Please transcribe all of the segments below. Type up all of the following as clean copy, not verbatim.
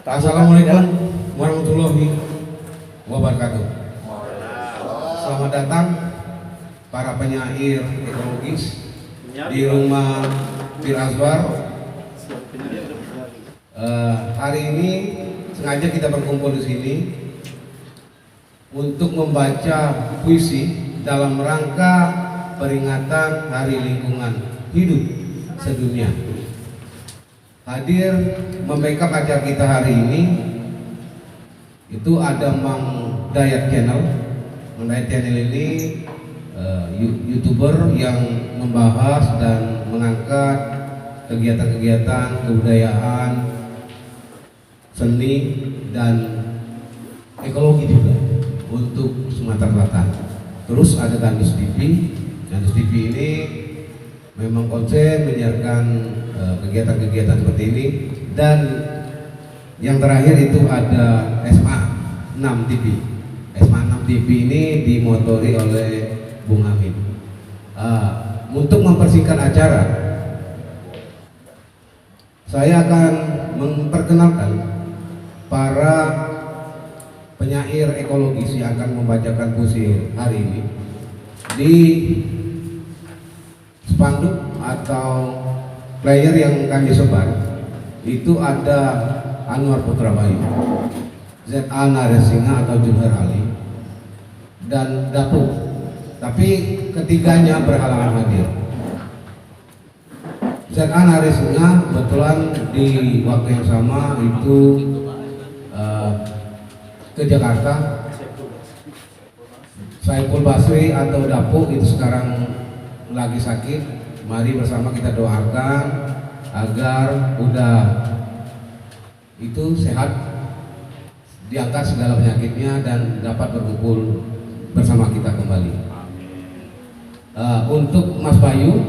Assalamualaikum warahmatullahi wabarakatuh. Selamat datang para penyair ekologis di rumah Bir Azwar. Hari ini sengaja kita berkumpul di sini untuk membaca puisi dalam rangka peringatan Hari Lingkungan Hidup Sedunia. Hadir membackup acara kita hari ini itu ada Mang Dayat Channel. Mang Dayat Channel ini YouTuber yang membahas dan mengangkat kegiatan-kegiatan kebudayaan, seni dan ekologi juga untuk Sumatera Selatan. Terus ada Gandus TV. Gandus TV ini memang konsen menyiarkan kegiatan-kegiatan seperti ini, dan yang terakhir itu ada SMA 6 TV. SMA 6 TV ini dimotori oleh Bung Amin. Untuk mempersingkat acara, saya akan memperkenalkan para penyair ekologis yang akan membacakan puisi hari ini. Di spanduk atau player yang kami sebar itu ada Anwar Putra Bayu, ZA Narasinga atau Juhar Ali, dan Dapu. Tapi ketiganya berhalangan hadir. ZA Narasinga kebetulan di waktu yang sama itu ke Jakarta. Saiful Basri atau Dapu itu sekarang lagi sakit. Mari bersama kita doakan agar udah itu sehat, diangkat segala penyakitnya dan dapat berkumpul bersama kita kembali. Untuk Mas Bayu,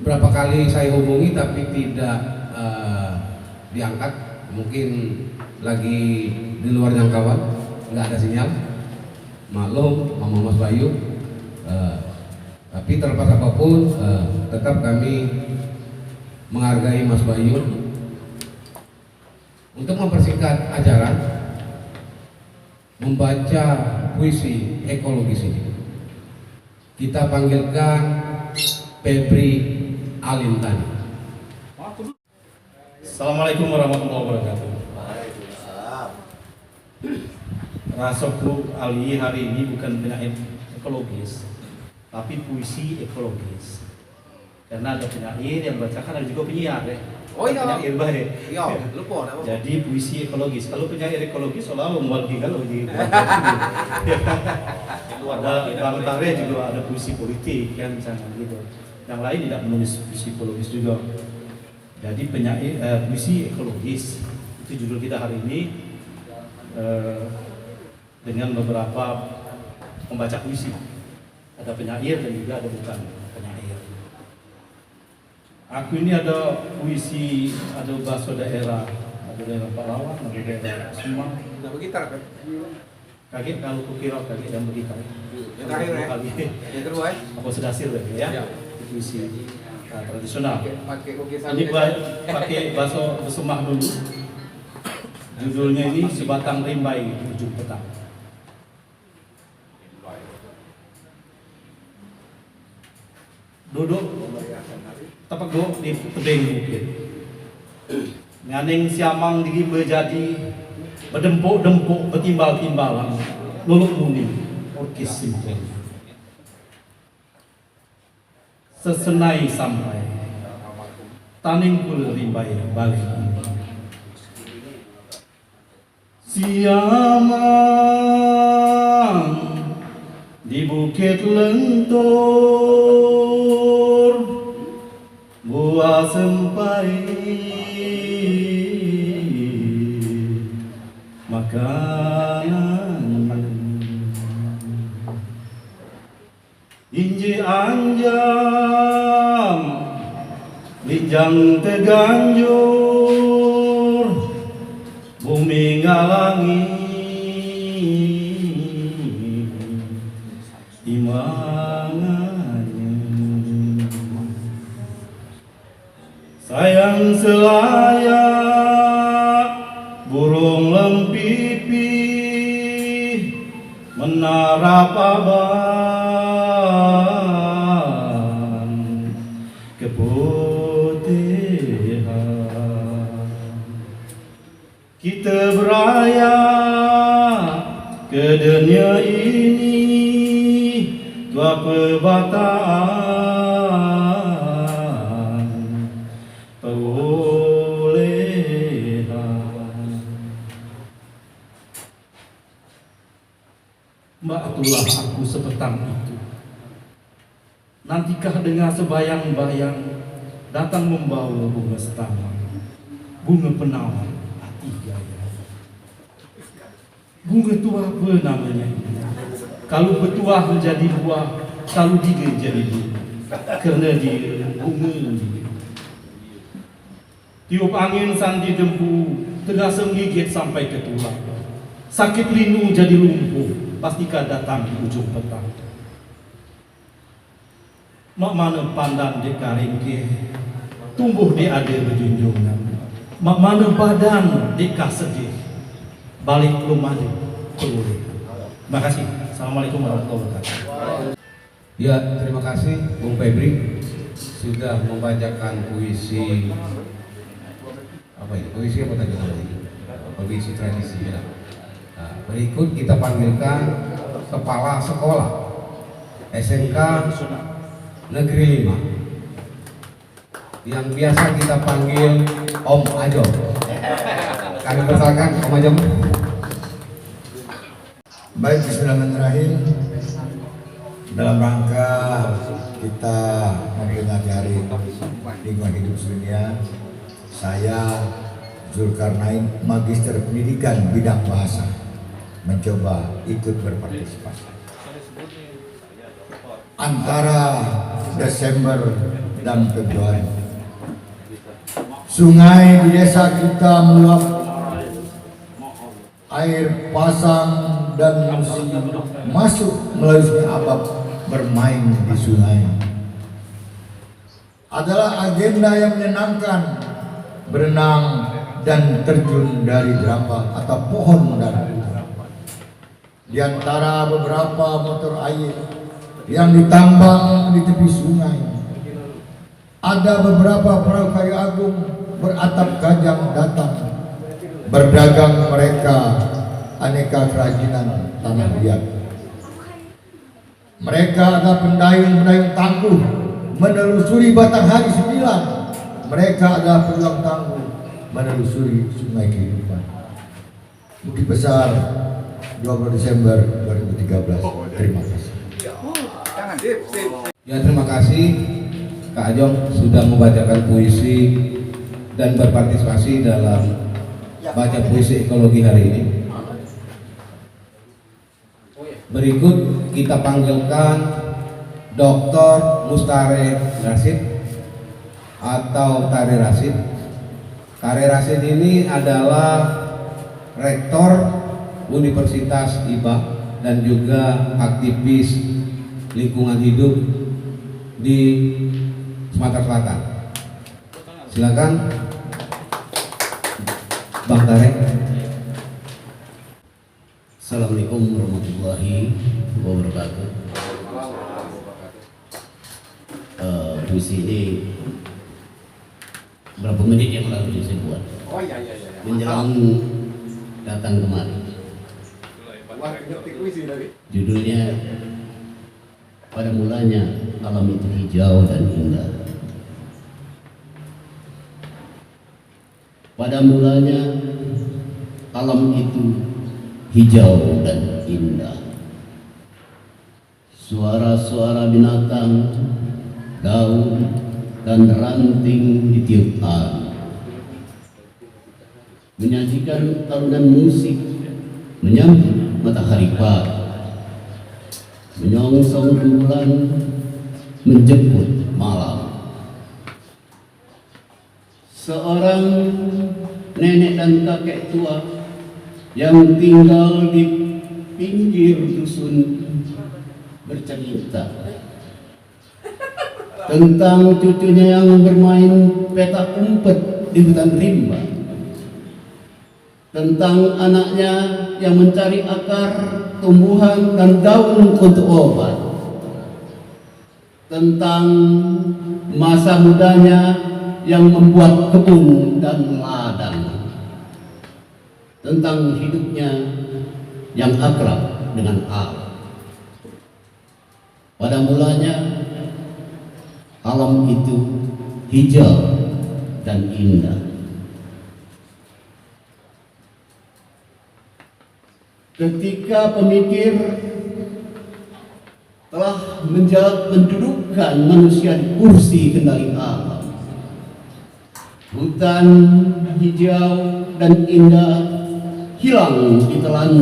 berapa kali saya hubungi tapi tidak diangkat, mungkin lagi di luar jangkauan, nggak ada sinyal. Maklum sama Mas Bayu. Tapi terlepas apapun, tetap kami menghargai Mas Bayu. Untuk mempersingkat acara, membaca puisi ekologis ini, kita panggilkan Febri Alintani. Assalamualaikum warahmatullahi wabarakatuh. Rasoku Ali hari ini bukan penyair ekologis, tapi puisi ekologis. Karena ada penyair yang bacakan, ada juga penyiar ya. Oh iya. Penyair baik. Iya, lupa. Jadi puisi ekologis. Kalau penyair ekologis seolah membagikan kalau di ada Bang Tare juga ada puisi politik kan misalnya gitu. Yang lain tidak menulis puisi ekologis juga. Jadi penyair puisi ekologis itu judul kita hari ini, dengan beberapa pembaca puisi. Ada penyair dan juga ada bukan penyair. Aku ini ada puisi, ada bahasa daerah, ada daerah Palawan, ada daerah Semang. Nah, bergitar kan? Kaget kalau kukira kaget dan bergitar. Yang terakhir ya? Yang kedua ya? Aku sedasir ya. Puisi tradisional. Pakai lukisan. Ini pakai bahasa Semak dulu. Judulnya ini Sebatang Rimbai Ujung Petang. Duduk tapak do di tebing bukit, nganeng siamang digi berjadi, berdempuk-dempuk bertimbal-timbalan, luluk muni orkes simponi. Sesenai sampai taning kul rimbai balik ini. Siamang di bukit lentur, buah sempai makanan, inji anjam linjang teganjur, bumi ngalangi imangannya. Sayang selayang menara paban keputihan. Kita beraya ke dunia ini tua perbatasan perolehan. Mbak, itulah aku sepetang itu. Nantikah dengan sebayang-bayang datang membawa bunga setaman, bunga penawar hati gaya. Bunga itu apa namanya? Kalau bertuah menjadi buah, kalau dia jadi bunga, kerana dia bunga dia. Tiup angin sandi dempu, terasa menggigit sampai ke tulang. Sakit linu jadi lumpuh, pastikan datang di ujung petang. Mak mana pandan di karingke, tumbuh di ada berjunjungan. Mak mana badan di sedih, balik rumah di peluri. Terima kasih. Assalamualaikum warahmatullahi wabarakatuh. Ya, terima kasih Bung Febri sudah membacakan puisi apa ini? Puisi apa tadi namanya? Puisi tradisi ya. Nah, berikut kita panggilkan Kepala Sekolah SMK Negeri 5 yang biasa kita panggil Om Ajo. Kami persilakan Om Ajo. Baik, bismillahirrahmanirrahim. Dalam rangka kita memperingati Hari Lingkungan Hidup Sedunia, saya Zulkarnain, Magister Pendidikan Bidang Bahasa, mencoba ikut berpartisipasi. Antara Desember dan Februari, sungai di desa kita meluap, air pasang dan musim masuk melalui Sungai Abab bermain di sungai. Adalah agenda yang menyenangkan, berenang dan terjun dari jerapah atau pohon dan di antara beberapa motor air yang ditambang di tepi sungai. Ada beberapa perahu kayu agung beratap kajang datang berdagang mereka aneka kerajinan tanah liat. Mereka adalah pendayung-pendayung tangguh menelusuri batang hari 9. Mereka adalah pejuang tangguh menelusuri sungai kehidupan. Bukit Besar 20 Desember 2013. Terima kasih. Ya, terima kasih Kak Ajong sudah membacakan puisi dan berpartisipasi dalam baca puisi ekologi hari ini. Berikut kita panggilkan Dr. Mustare Rasid atau Tari Rasid. Tari Rasid ini adalah rektor Universitas IPA dan juga aktivis lingkungan hidup di Sumatera Selatan. Silakan Bang Tarek. Assalamualaikum warahmatullahi wabarakatuh. Puisi ini berapa menit yang lalu saya buat. Menjelang datang kemari. Judulnya pada mulanya alam itu hijau dan indah. Pada mulanya alam itu hijau dan indah. Suara-suara binatang, daun dan ranting ditiup angin, menyajikan alunan musik menyambut matahari pagi, menyongsong rembulan menjemput malam. Seorang nenek dan kakek tua yang tinggal di pinggir dusun bercerita tentang cucunya yang bermain petak umpet di hutan rimba. tentang anaknya yang mencari akar, tumbuhan, dan daun untuk obat, tentang masa mudanya yang membuat kebun dan ladang, tentang hidupnya yang akrab dengan alam. Pada mulanya alam itu hijau dan indah. Ketika pemikir telah mendudukkan manusia di kursi kendali alam, hutan hijau dan indah hilang di telan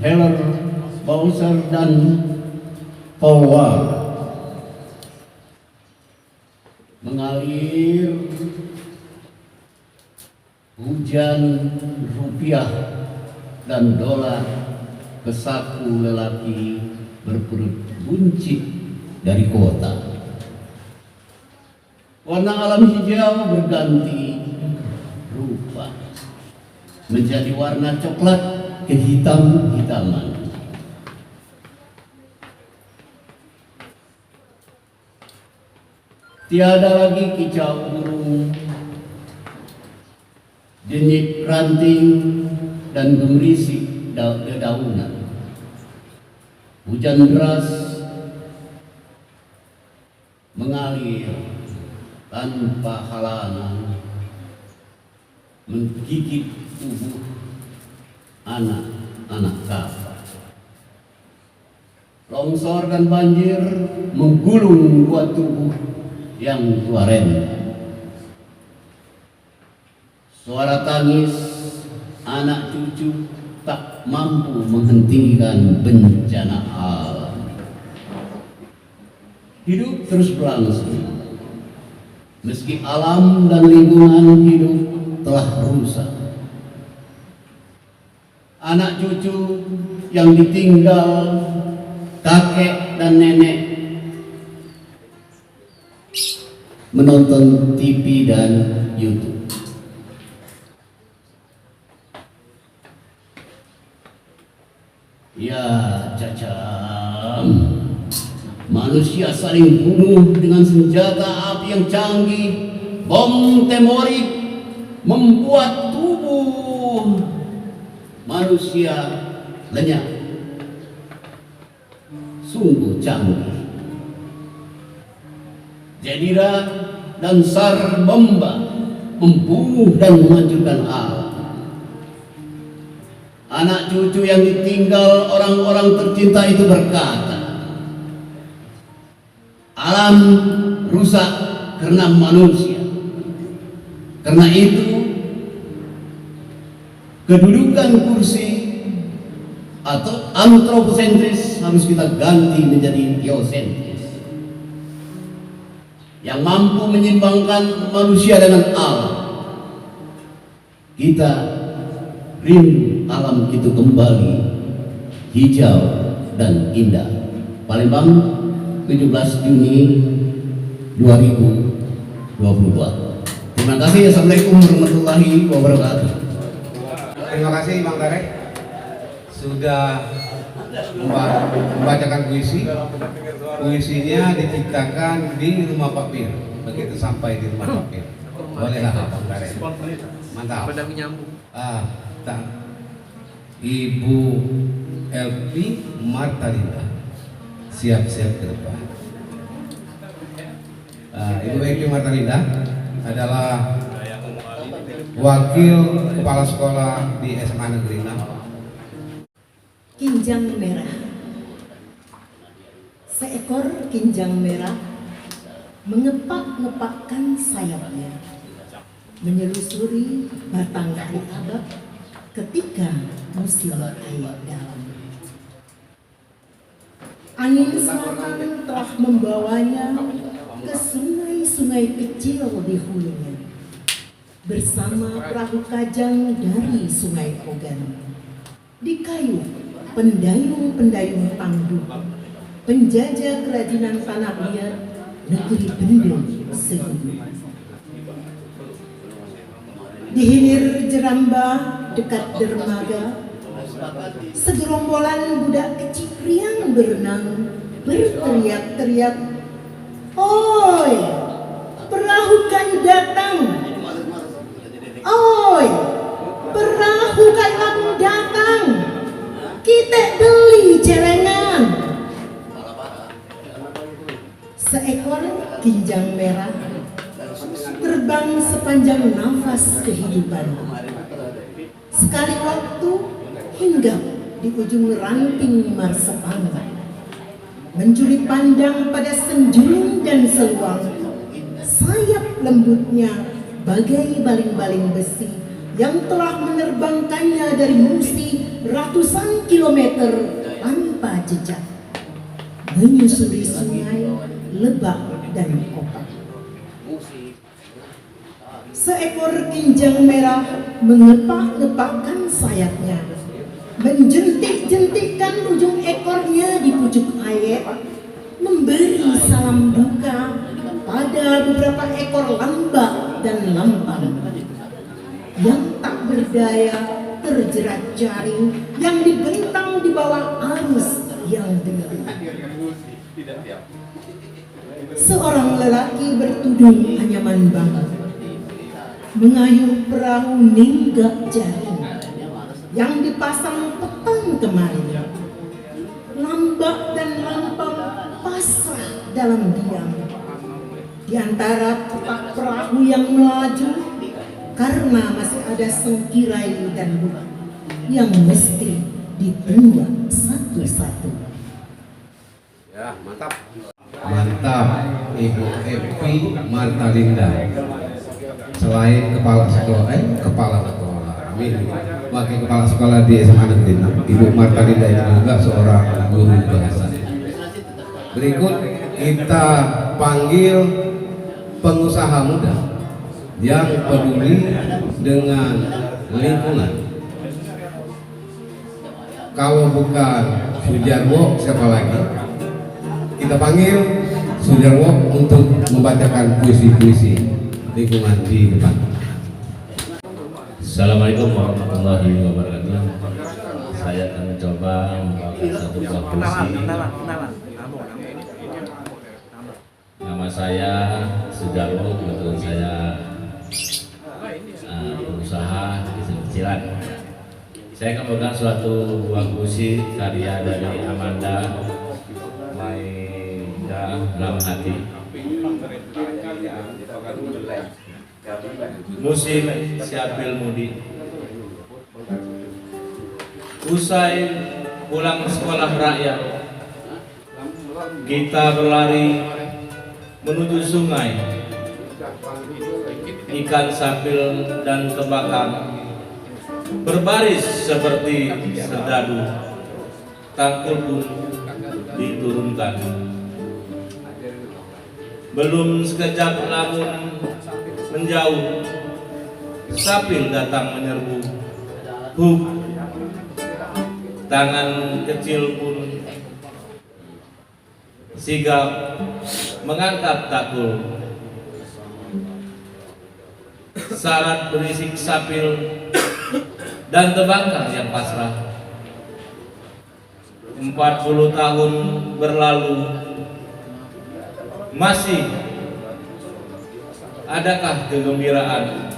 Heller, Bowser, dan Polwar. Mengalir hujan rupiah dan dolar ke saku lelaki berperut buncit dari kota. Warna alam hijau berganti rupa menjadi warna coklat kehitam-hitaman. Tiada lagi kicau burung, denyut ranting, dan gemerisik dedaunan. Hujan deras mengalir tanpa halangan, menggigit tubuh anak-anak kapal. Longsor dan banjir menggulung buat tubuh yang tua renta. Suara tangis anak cucu tak mampu menghentikan bencana alam. Hidup terus berlangsung meski alam dan lingkungan hidup telah rusak. Anak cucu yang ditinggal kakek dan nenek menonton TV dan YouTube. Ya Cacam, manusia saling bunuh dengan senjata api yang canggih. Bom temorik membuat tubuh manusia lenyap. Sungguh canggih. Jedira dan Sar Bomba membunuh dan menghancurkan alam. Anak cucu yang ditinggal orang-orang tercinta itu berkata, alam rusak karena manusia. Karena itu, kedudukan kursi atau antroposentris harus kita ganti menjadi teosentris, yang mampu menyimbangkan manusia dengan alam. Kita rindu alam itu kembali hijau dan indah. Palembang, 17 Juni 2022. Terima kasih. Assalamualaikum warahmatullahi wabarakatuh. Terima kasih Bang Tarek sudah membacakan puisi. Puisinya diciptakan di rumah Pak Pir. Begitu sampai di rumah Pak Pir, bolehlah Bang Tarek. Mantap. Ibu Elvi Martalinda siap-siap ke depan. Ibu Elvi Martalinda adalah wakil kepala sekolah di SMA Negeri 6. Kinjang merah. Seekor kinjang merah mengepak-ngepakkan sayapnya, menyelusuri batang kayu abad ketika musim air dalam. Angin selatan telah membawanya ke sungai-sungai kecil di hulunya, bersama perahu kajang dari Sungai Ogan. Di kayu pendayung-pendayung tangguh, penjajah kerajinan tanah liat negeri Bendung Seluruh. Di hilir Jeramba dekat dermaga, segerombolan budak kecil riang berenang, berteriak-teriak, "Oi, perahu kayu datang! Oi, perahu kayu datang! Kita beli celengan!" Seekor kinjang merah terbang sepanjang nafas kehidupan. Sekali waktu hinggap di ujung ranting marsepan, mencuri pandang pada senjung dan seluang. Sayap lembutnya bagai baling-baling besi yang telah menerbangkannya dari Musi ratusan kilometer tanpa jejak, menyusuri sungai, lebak, dan opak. Seekor kinjang merah mengepak-ngepakkan sayapnya, menjentik-jentikkan ujung ekornya di pucuk air, memberi salam duka pada beberapa ekor lambak dan lampang yang tak berdaya terjerat jaring yang dibentang di bawah arus yang deras. Seorang lelaki bertudung anyaman banget mengayuh perahu ninggak jaring yang dipasang petang kemarin. Lambak dan lampang pasrah dalam diam di antara petak perahu yang melaju, karena masih ada sengkirai dan buah yang mesti ditunggak satu-satu. Ya, mantap. Mantap, Ibu Evi Martalinda. Selain kepala sekolah, amin. Wakil kepala sekolah di SMA Negeri 6, Ibu Martalinda itu juga seorang guru bahasa. Berikut kita panggil pengusaha muda yang peduli dengan lingkungan. Kalau bukan Sujarwo, siapa lagi? Kita panggil Sujarwo untuk membacakan puisi-puisi lingkungan di depan. Assalamualaikum warahmatullahi wabarakatuh. Saya akan mencoba membawakan satu buah puisi. Nama saya Sujarwo, kebetulan saya pengusaha kecil-kecilan. Saya akan membawakan suatu buah puisi karya dari Amanda Maida Dalam Hati. Musim Syafil Mudi. Usai pulang sekolah rakyat, kita berlari menuju sungai. Ikan sapil dan tembakau berbaris seperti serdadu, tangkul pun diturunkan. Belum sekejap namun menjauh, sapil datang menyerbu. Huk, tangan kecil pun sigap mengangkat takul. Syarat berisik sapil dan tembakau yang pasrah. 40 tahun berlalu, masih adakah kegembiraan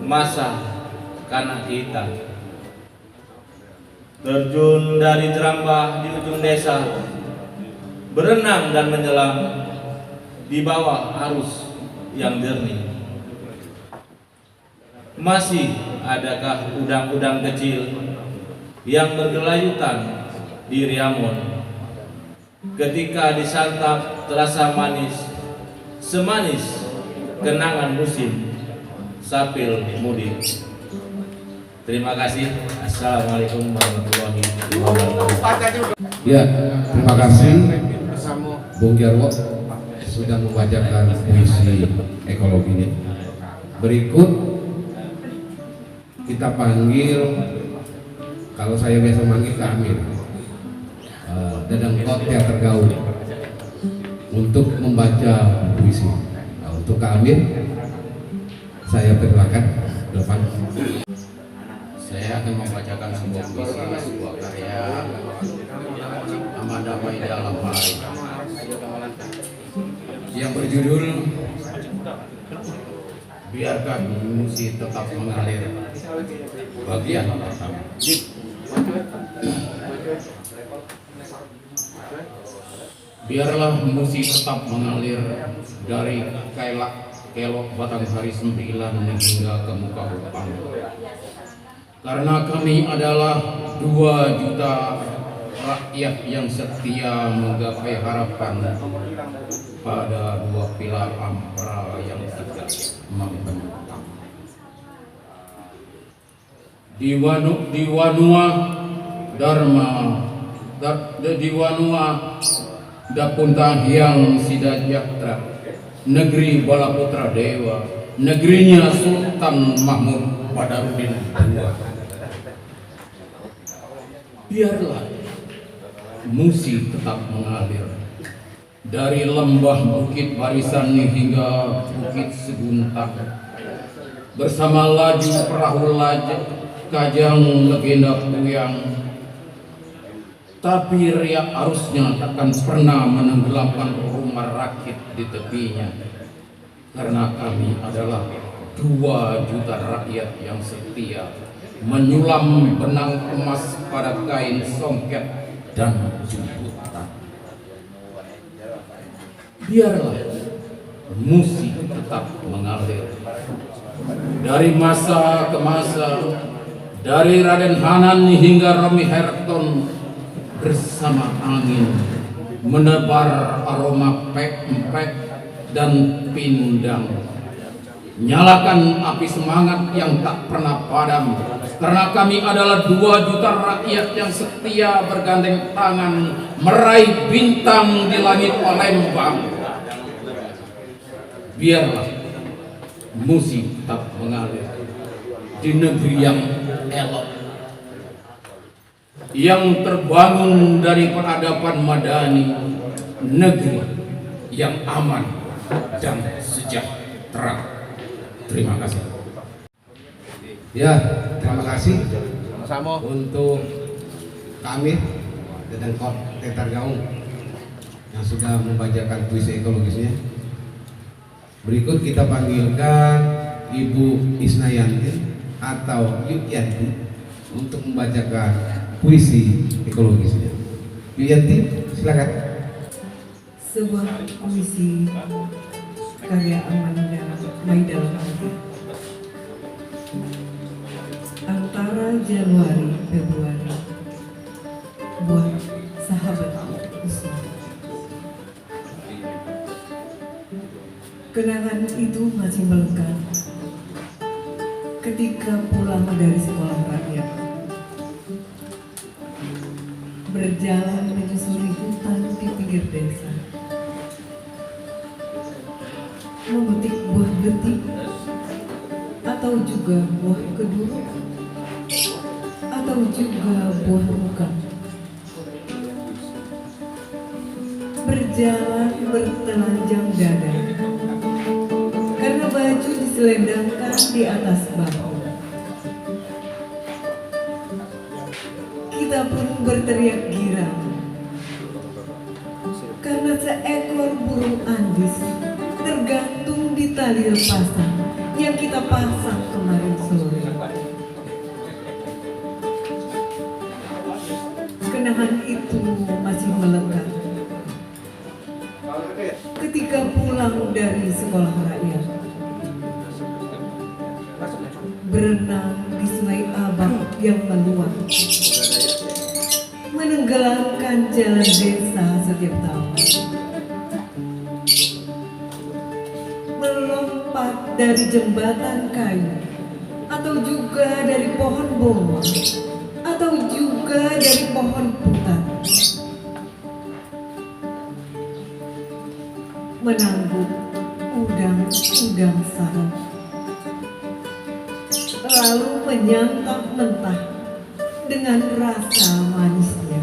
masa kanak kita? Terjun dari Jerambah di ujung desa, berenang dan menyelam di bawah arus yang jernih. Masih adakah udang-udang kecil yang bergelayutan di riamon? Ketika disantap terasa manis, semanis kenangan musim Syafil Mudi. Terima kasih. Assalamualaikum warahmatullahi wabarakatuh. Ya, terima kasih Bung Jarwo sudah membacakan puisi ekologinya. Berikut kita panggil, kalau saya biasa manggil Kak Amir, Dedengkot Teater Gaul, untuk membaca puisi. Nah, untuk Kak Amir saya persilakan. Depan. Saya akan membacakan sebuah puisi, sebuah karya amat damai dalam hari Yang berjudul Biarkan musik tetap mengalir. Bagian pertama. Biarlah musik tetap mengalir dari kelok Batanghari 9 hingga ke muka depan. Karena kami adalah 2 juta rakyat yang setia menggapai harapan pada 2 pilar ampera yang tidak membentang. Diwanua Dharma Diwanua Dapunta Hyang Sidajatra, negeri Balaputra Dewa, negerinya Sultan Mahmud Badarudin II. Biarlah musik tetap mengalir dari lembah Bukit Barisan hingga Bukit Seguntang, bersama laju perahu Kajang legenda Puyang. Tapi riak arusnya takkan pernah menenggelamkan rumah rakit di tepinya, karena kami adalah 2 juta rakyat yang setia menyulam benang emas pada kain songket dan jemputan. Biarlah musik tetap mengalir dari masa ke masa, dari Raden Hanan hingga Romi Herton, bersama angin menebar aroma pek-pek dan pindang. Nyalakan api semangat yang tak pernah padam, karena kami adalah 2 juta rakyat yang setia bergandeng tangan meraih bintang di langit Palembang. Biarlah musik tetap mengalir di negeri yang elok, yang terbangun dari peradaban madani, negeri yang aman dan sejahtera. Terima kasih. Ya, terima kasih untuk kami dan Kot Tetar Gaung yang sudah membacakan puisi ekologisnya. Berikut kita panggilkan Ibu Isnayanti atau Yuyanti untuk membacakan puisi ekologisnya. Yuyanti, silakan. Sebuah puisi karya Amanda Maidal Hadi. Antara Januari Februari, buat sahabat Usman. Kenangan itu masih melekat ketika pulang dari sekolah rakyat, berjalan menyusuri hutan di pinggir desa, memetik buah betik atau juga buah keduru atau juga buah ruka, berjalan bertelanjang dada karena baju diselendangkan di atas bahu. Kita pun berteriak girang karena seekor burung andis tergantung di tali lepasan yang kita pasang kemarin sore. Kenangan itu masih melekat ketika pulang dari sekolah rakyat, berenang di Sungai Abang yang meluap, menenggelamkan jalan desa setiap tahun, melompat dari jembatan kayu atau juga dari pohon boma atau juga dari pohon putat, menangguk udang-udang sarang, lalu menyantap mentah dengan rasa manisnya.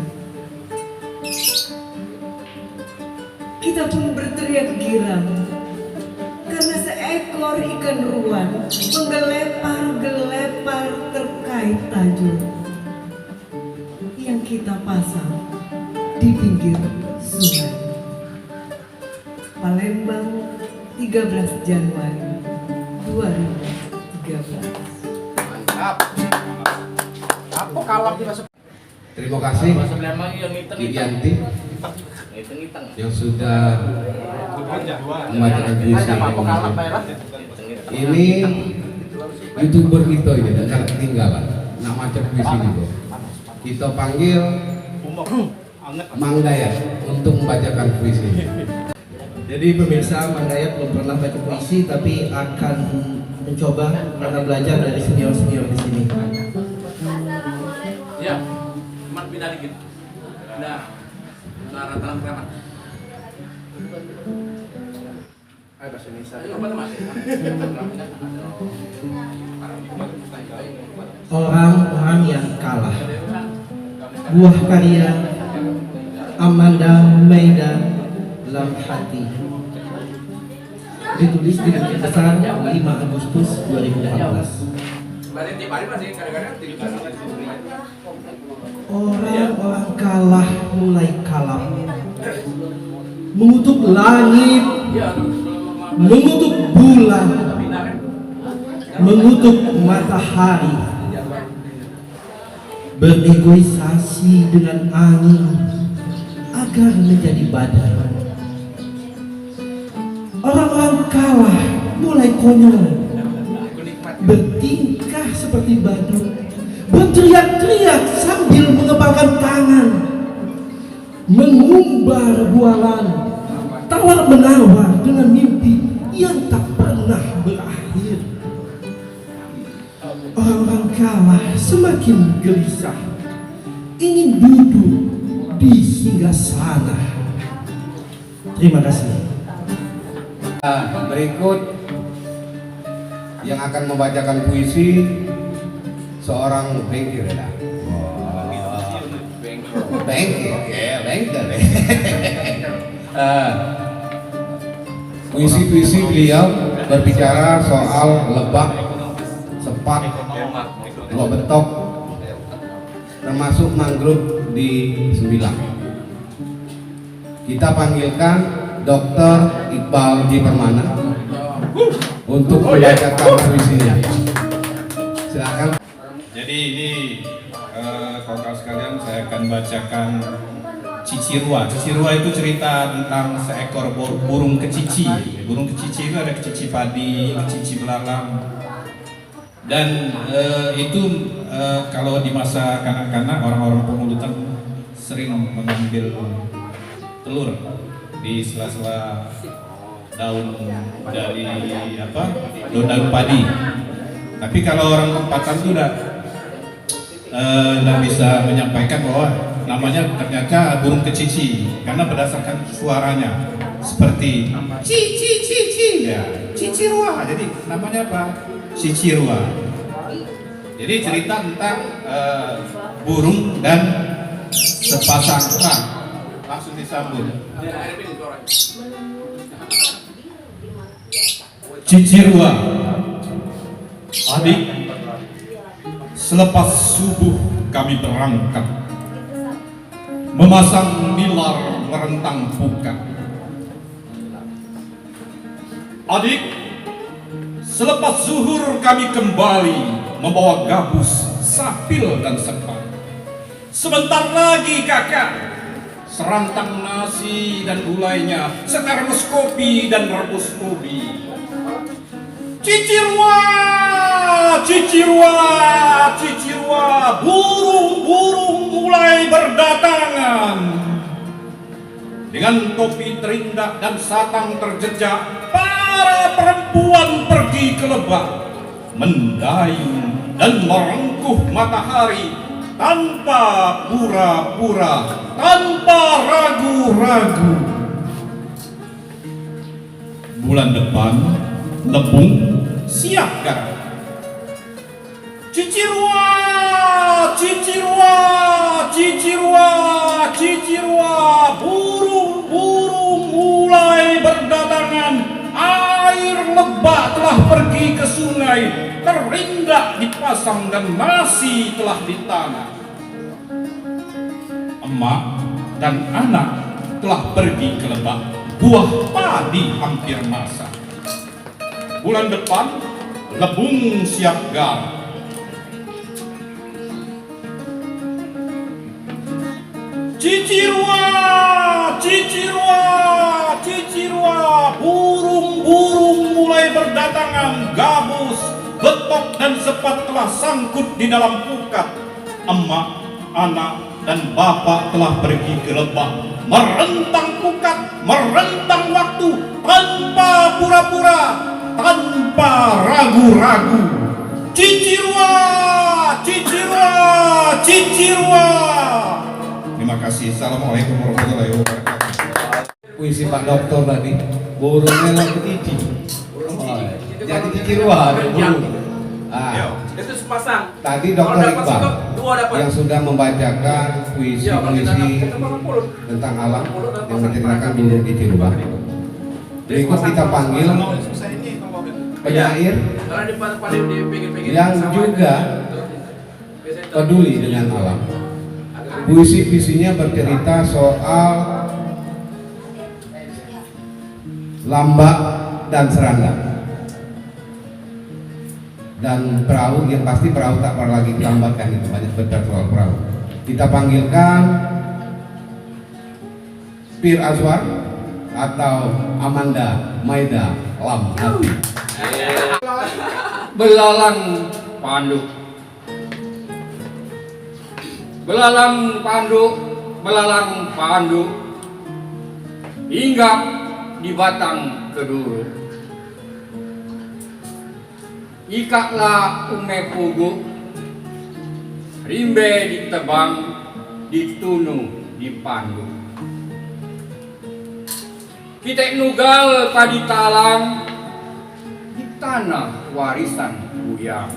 Kita pun berteriak girang karena seekor ikan ruan menggelepar-gelepar terkait tajur yang kita pasang di pinggir sungai. Palembang, 13 Januari 2013. Terima kasih Yanti yang sudah membacakan puisi. Ini YouTuber kita ini dan ketinggalan nak macam puisi ini. Kita panggil Mang Dayat untuk membacakan puisi. Jadi pemirsa, Mang Dayat belum pernah baca puisi tapi akan mencoba karena belajar dari senior-senior di sini. Ya, mat pindah dikit. Nah, rata-rata berapa? Ayo bahasa Indonesia. Orang-orang yang kalah. Buah karya Amanda Maida Lamhati. Ditulis di Bukit Besar 5 Agustus 2014. Orang-orang kalah mulai kalah, mengutuk langit, mengutuk bulan, mengutuk matahari, bernegosiasi dengan angin agar menjadi badai. Orang-orang kalah mulai konyol, bertingkah seperti badut, berteriak-teriak sambil mengepalkan tangan, mengumbar bualan, tawar-menawar dengan mimpi yang tak pernah berakhir. Orang-orang kalah semakin gelisah, ingin duduk di singgasana. Terima kasih. Berikut yang akan membacakan puisi seorang bengkel ya. Bengkel, ya bengkel. Puisi-puisi beliau berbicara soal lebak, sepat, gua betok, termasuk mangrove di Sembilang. Kita panggilkan Dr. Iqbal J. Permana untuk membacakan puisinya. Silakan. Jadi ini kawan-kawan sekalian, saya akan bacakan Cicirua. Cicirua itu cerita tentang seekor burung kecici. Burung kecici itu ada kecici padi, kecici belalang. Dan itu kalau di masa kanak-kanak orang-orang pemulutan sering mengambil telur di sela-sela daun dari daun padi. Tapi kalau orang tempatan itu udah bisa menyampaikan bahwa namanya ternyata burung kecici karena berdasarkan suaranya seperti cici ya, cicirua. Jadi namanya apa? Cicirua. Jadi cerita tentang burung dan sepasang orang. Langsung disambut. Cicirua. Adik, selepas subuh kami berangkat, memasang nilar merentang pukat. Adik, selepas zuhur kami kembali membawa gabus, sapil dan sepat. Sebentar lagi kakak, serantang nasi dan gulainya, setermos kopi dan rebus ubi. Cicirua, cicirua, cicirua, burung-burung mulai berdatangan. Dengan topi terindak dan satang terjejak, para perempuan pergi ke lebak, mendayung dan merengkuh matahari tanpa pura-pura, tanpa ragu-ragu. Bulan depan lebung siap garap. Cicirua, cicirua, cicirua, cicirua, burung-burung mulai berdatangan. Air lebak ke sungai, terindak dipasang dan masih telah ditanam. Emak dan anak telah pergi ke lebak, buah padi hampir masak. Bulan depan lebung siap garap. Cicirua, cicirua, cicirua, burung-burung mulai berdatangan, gabus, betok dan sepat telah sangkut di dalam pukat. Emak, anak, dan bapak telah pergi ke lebak, merentang pukat, merentang waktu, tanpa pura-pura, tanpa ragu-ragu. Cicirua, cicirua, cicirua. Terima kasih. Assalamualaikum warahmatullahi wabarakatuh. Puisi Pak Dokter tadi, burungnya laku cici. Jadi cicirua ada burung. Itu sepasang. Tadi Dokter Kalau dapat Iqbal satu, dua dapat. yang sudah membacakan puisi-puisi tentang alam yang menceritakan burung cicirua. Berikut kita panggil penyair Karena di paling di pinggir-pinggir yang sama. juga peduli dengan alam. Puisi-puisinya bercerita soal lambak dan serangga dan perahu, yang pasti perahu tak pernah lagi dilambatkan, itu banyak betul soal perahu. Kita panggilkan Pir Azwar atau Amanda Maida Lam Hati. Belalang Pandu, belalang Pandu, belalang Pandu, hinggap di batang keduru. Ikatlah ume pugu, rimbe ditebang, ditunu dipandu. Kita nugal padi talang di tanah warisan buyang.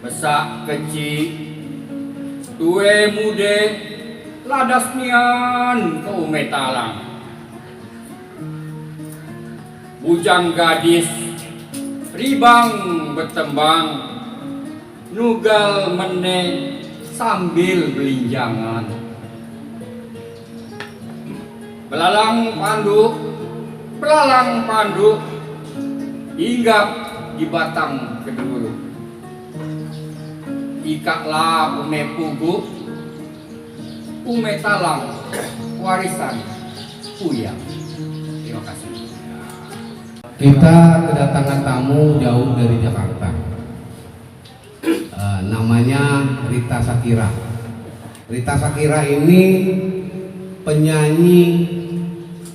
Besak kecil, tue mude, ladas nian ke ume talang. Bujang gadis, ribang bertembang, nugal meneng sambil belinjangan. Belalang Pandu, belalang Pandu, hinggap di batang keduru. Ikatlah ume pugu, ume talang, warisan puyang. Terima kasih. Kita kedatangan tamu jauh dari Jakarta. Namanya Rita Shakira. Rita Shakira ini penyanyi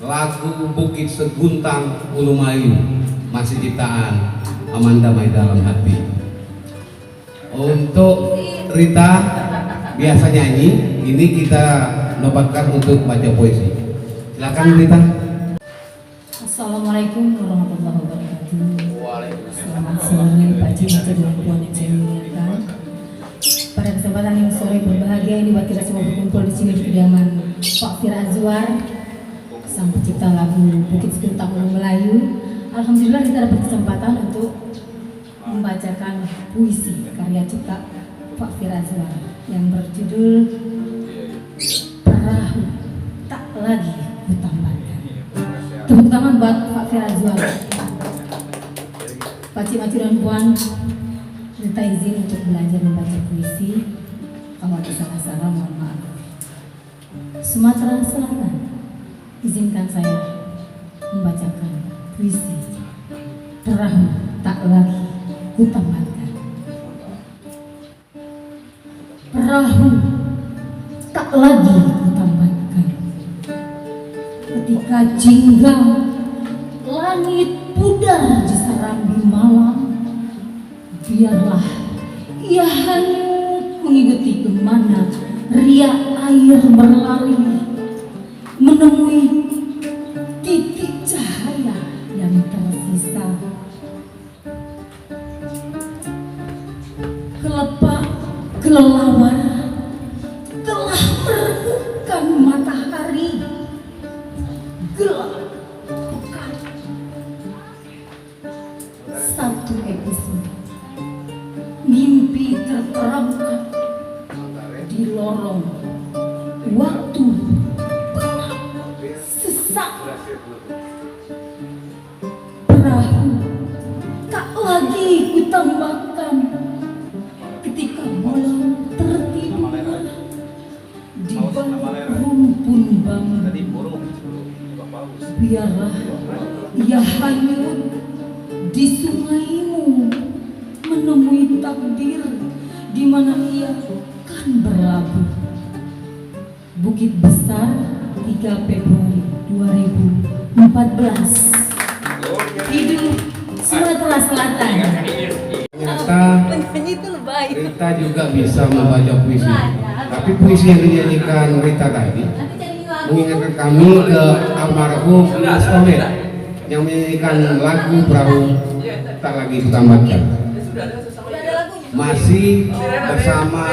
lagu Bukit Seguntang Ulumayu, masih ciptaan Amanda Maida Lam Hati. Untuk Rita biasa nyanyi, ini kita nobatkan untuk baca puisi. Silakan Rita. Assalamualaikum warahmatullahi wabarakatuh. Selamat sore Pak Cimacir dan Puan yang saya muliakan. Pada kesempatan yang sore berbahagia ini buat kita semua berkumpul di sini di kediaman Pak Pir Azwar, sang pencipta lagu Bukit Seguntang Ulu Melayu. Alhamdulillah kita dapat kesempatan untuk membacakan puisi karya cipta Pak Pir Azwar yang berjudul Perahu Tak Lagi Kutambatkan. Tepuk tangan buat Pak Pir Azwar. Pak Cimacir dan Puan, minta izin untuk belajar membaca puisi. Kalau ada salah-salah mohon maaf. Sumatera Selatan, izinkan saya membacakan puisi Perahu Tak Lagi Kutambatkan. Perahu tak lagi kutambatkan, ketika jingga langit pudar di serambi malam, biarlah ia hanyut mengikuti kemana riak air berlari, menemui titik cahaya yang tersisa. Kelepak kelelawar telah meremukkan matahari, gelap pekat. waktu pengap, sesak. Perahu tak lagi kutambahkan ketika bulan tertidur di bawah rumpun bambu. Biarlah ia hanyut di sungaimu, menemui takdir di mana ia kan berlabuh. Bukit Besar, 3 Februari 2014. Hidup Sumatera Selatan. Ternyata Rita juga bisa membaca puisi. Tapi puisi yang dinyanyikan Rita tadi mengingatkan kami ke almarhum Mas Tomet yang menyanyikan lagu Perahu Tak Lagi Kutambatkan. Masih bersama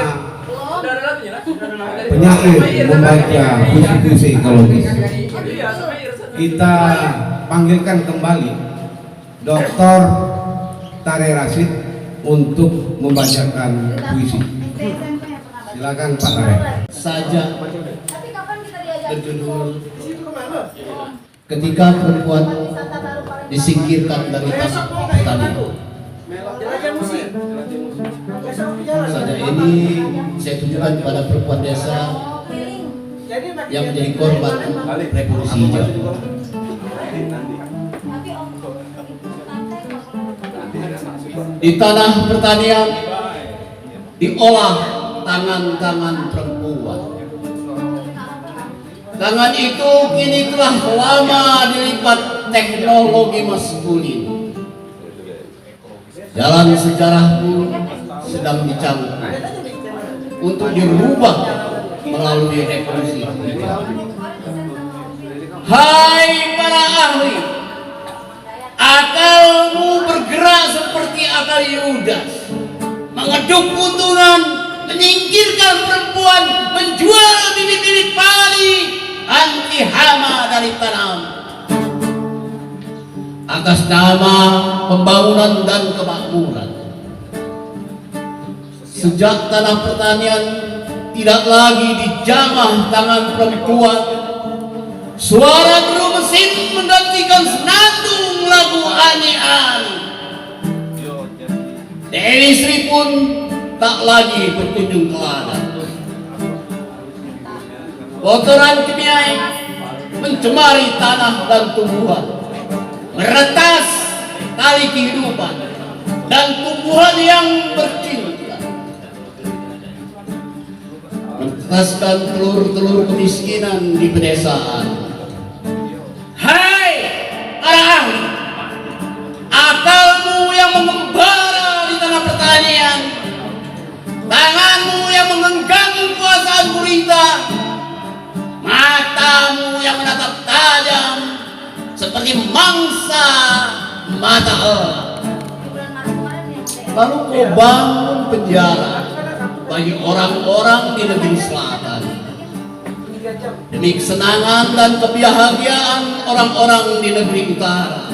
penyair membaca puisi-puisi ekologis. Kita panggilkan kembali Dr. Tare Rasid untuk membacakan puisi. Silakan Pak Tare. Saja berjudul Ketika Perempuan Disingkirkan dari Tanah Petani. Saja ini saya tujukan pada perempuan desa yang menjadi korban revolusi hijau. Di tanah pertanian diolah tangan-tangan perempuan. Tangan itu kini telah lama dilipat teknologi maskulin. Jalan sejarah pun sedang dicangkuk untuk dirubah melalui revolusi hijau. Hai para ahli, akalmu bergerak seperti akal Yudas, mengeduk keuntungan, menyingkirkan perempuan, menjual bibit-bibit padi anti hama dari tanam atas nama pembangunan dan kemakmuran. Sejak tanah pertanian tidak lagi dijamah tangan perempuan, suara drum mesin menggantikan senandung lagu ani-ani. Dewi Sri pun tak lagi berkunjung ke ladang. Kotoran kimia mencemari tanah dan tumbuhan, meretas tali kehidupan dan tumbuhan yang bercinta, mentetaskan telur-telur kemiskinan di pedesaan. Hai para ahli, akalmu yang mengembara di tanah pertanian, tanganmu yang menggenggam kekuasaan gurita, matamu yang menatap tajam seperti mangsa mata Allah. Lalu kau bangun penjara bagi orang-orang di negeri selatan demi kesenangan dan kebahagiaan orang-orang di negeri utara.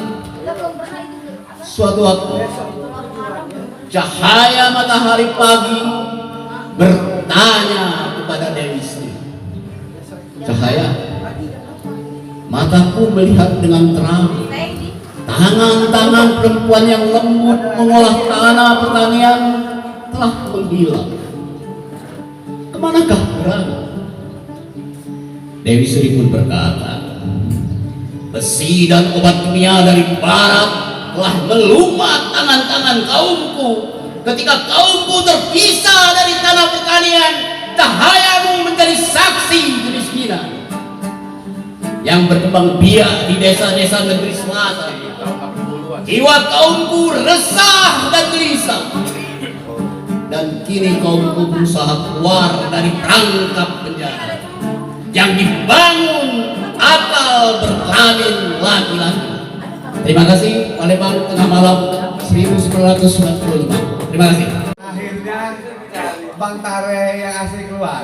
Suatu waktu cahaya matahari pagi bertanya kepada Dewi Sri, "Cahaya, mataku melihat dengan terang tangan-tangan perempuan yang lembut mengolah tanah pertanian telah menghilang. Kemanakah berada?" Dewi Sri pun berkata, "Besi dan obat kimia dari barat telah melumat tangan-tangan kaumku. Ketika kaumku terpisah dari tanah pertanian, cahayamu menjadi saksi kemiskinan yang berkembang biak di desa-desa negeri selatan. Jiwa kaumku resah dan gelisah, dan kini kaumku berusaha keluar dari perangkap penjara yang dibangun akal berkelamin laki-laki." Terima kasih. Palembang, Tengah Malam 1995. Terima kasih. Akhirnya Bang Tare yang asli keluar.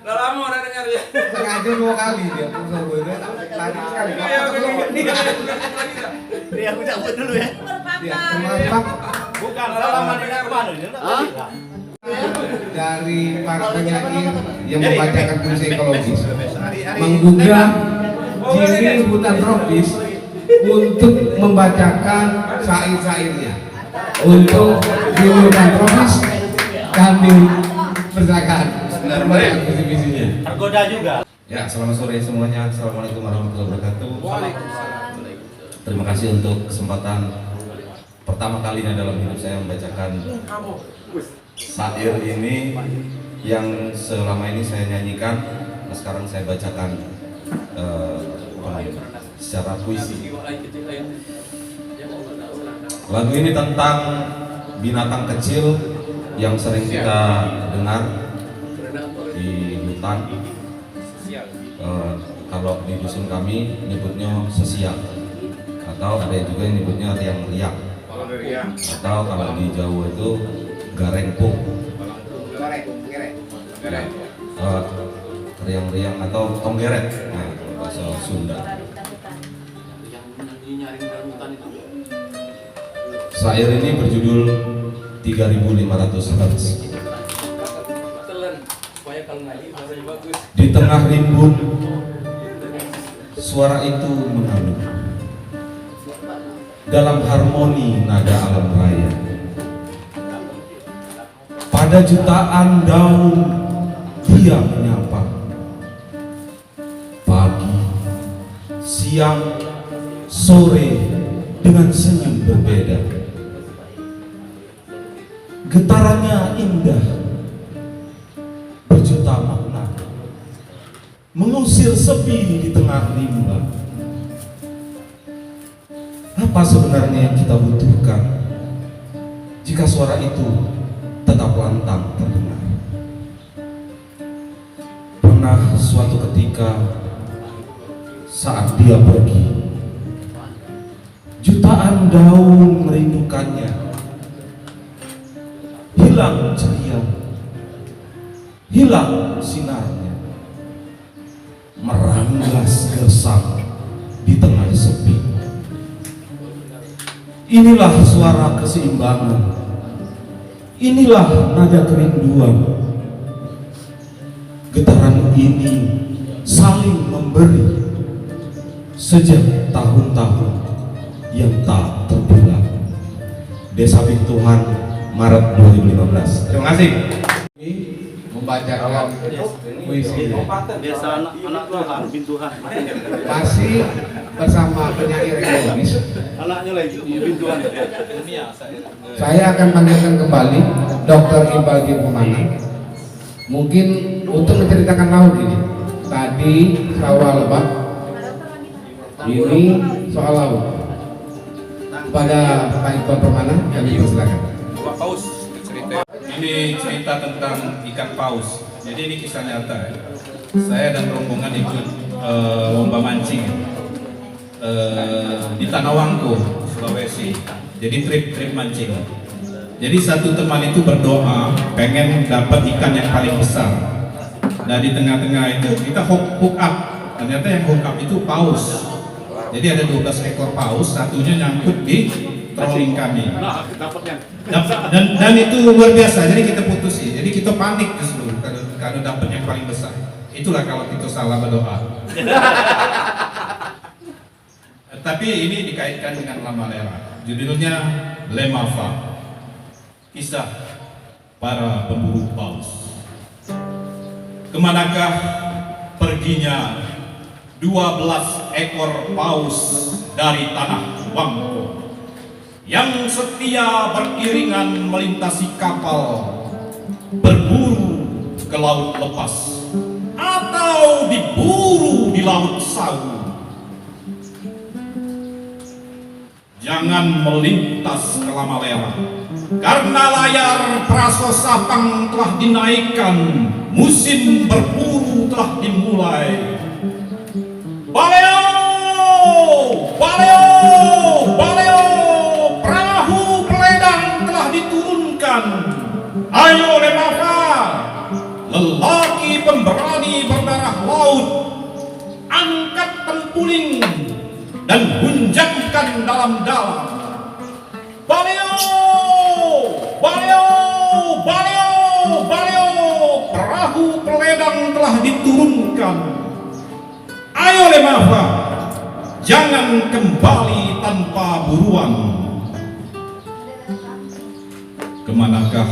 Lama udah dengar ya. Sengaja 2 kali dia tadi sekali. Aku cabut dulu ya. Terima kasih Bang. Bukan salaman ini mana ini? Dari para penyair yang membacakan puisi ekologis menggugah ciri hutan tropis untuk membacakan syair-syairnya. Untuk di hutan tropis kami persilakan visi-visinya. Tergoda juga. Ya, selamat sore semuanya. Assalamualaikum warahmatullahi wabarakatuh. Terima kasih untuk kesempatan pertama kalinya dalam hidup saya membacakan syair ini yang selama ini saya nyanyikan. Nah, sekarang saya bacakan secara puisi. Lagu ini tentang binatang kecil yang sering kita dengar di hutan. Kalau di dusun kami nyebutnya sesial, atau ada juga yang nyebutnya riang-riang, atau kalau di Jawa itu garengpung, riang-riang atau tonggeret, nah, bahasa Sunda. Syair ini berjudul 3500 Hertz. Di tengah rimbun, suara itu mengalun dalam harmoni nada alam raya. Pada jutaan daun dia menyapa. Pagi, siang, sore dengan senyum berbeda. Getarannya indah, berjuta makna, mengusir sepi di tengah rimba. Apa sebenarnya yang kita butuhkan jika suara itu tetap lantang terdengar? Pernah suatu ketika saat dia pergi, jutaan daun merindukannya. Hilang ceria, hilang sinarnya, meranggas gersang di tengah sepi. Inilah suara keseimbangan, inilah nada kerinduan. Getaran ini saling memberi sejak tahun-tahun yang tak terbilang. Desa Bintuhan, Maret 2015. Terima kasih. Membacakan puisi Biasa anak Tuhan, bintuhan. masih bersama penyair ekologis. Anaknya lagi bintuhan. Saya akan panggilkan kembali Dr. Iqbal Gimana, mungkin untuk menceritakan laut ini. Tadi rawa lebak, ini soal laut. Kepada Pak Iqbal Permana, kami persilakan. Ini cerita tentang ikan paus. Jadi ini kisah nyata ya. Saya dan rombongan ikut lomba mancing di Tanah Wangko, Sulawesi. Jadi trip mancing. Jadi satu teman itu berdoa pengen dapat ikan yang paling besar. Nah di tengah-tengah itu kita hook up. Ternyata yang hook up itu paus. Jadi ada 12 ekor paus, satunya nyangkut di trolling kami. Dan itu luar biasa. Jadi kita putusin. Jadi kita panik justru kalau dapat yang paling besar. Itulah kalau kita salah berdoa. Tapi ini dikaitkan dengan Lamalera. Judulnya Lemafa. Kisah para pemburu paus. Kemanakah perginya 12 ekor paus dari Tanah Wangko yang setia beriringan melintasi kapal berburu ke laut lepas atau diburu di laut sawu. Jangan melintas ke Lamalera karena layar Praso Sapang telah dinaikkan, musim berburu telah dimulai. Baleo, baleo, baleo, perahu peledang telah diturunkan. Ayo Lemafa, lelaki pemberani berdarah laut, angkat tempuling dan hunjamkan dalam-dalam. Baleo, diturunkan. Ayo Lemafa, jangan kembali tanpa buruan. Kemanakah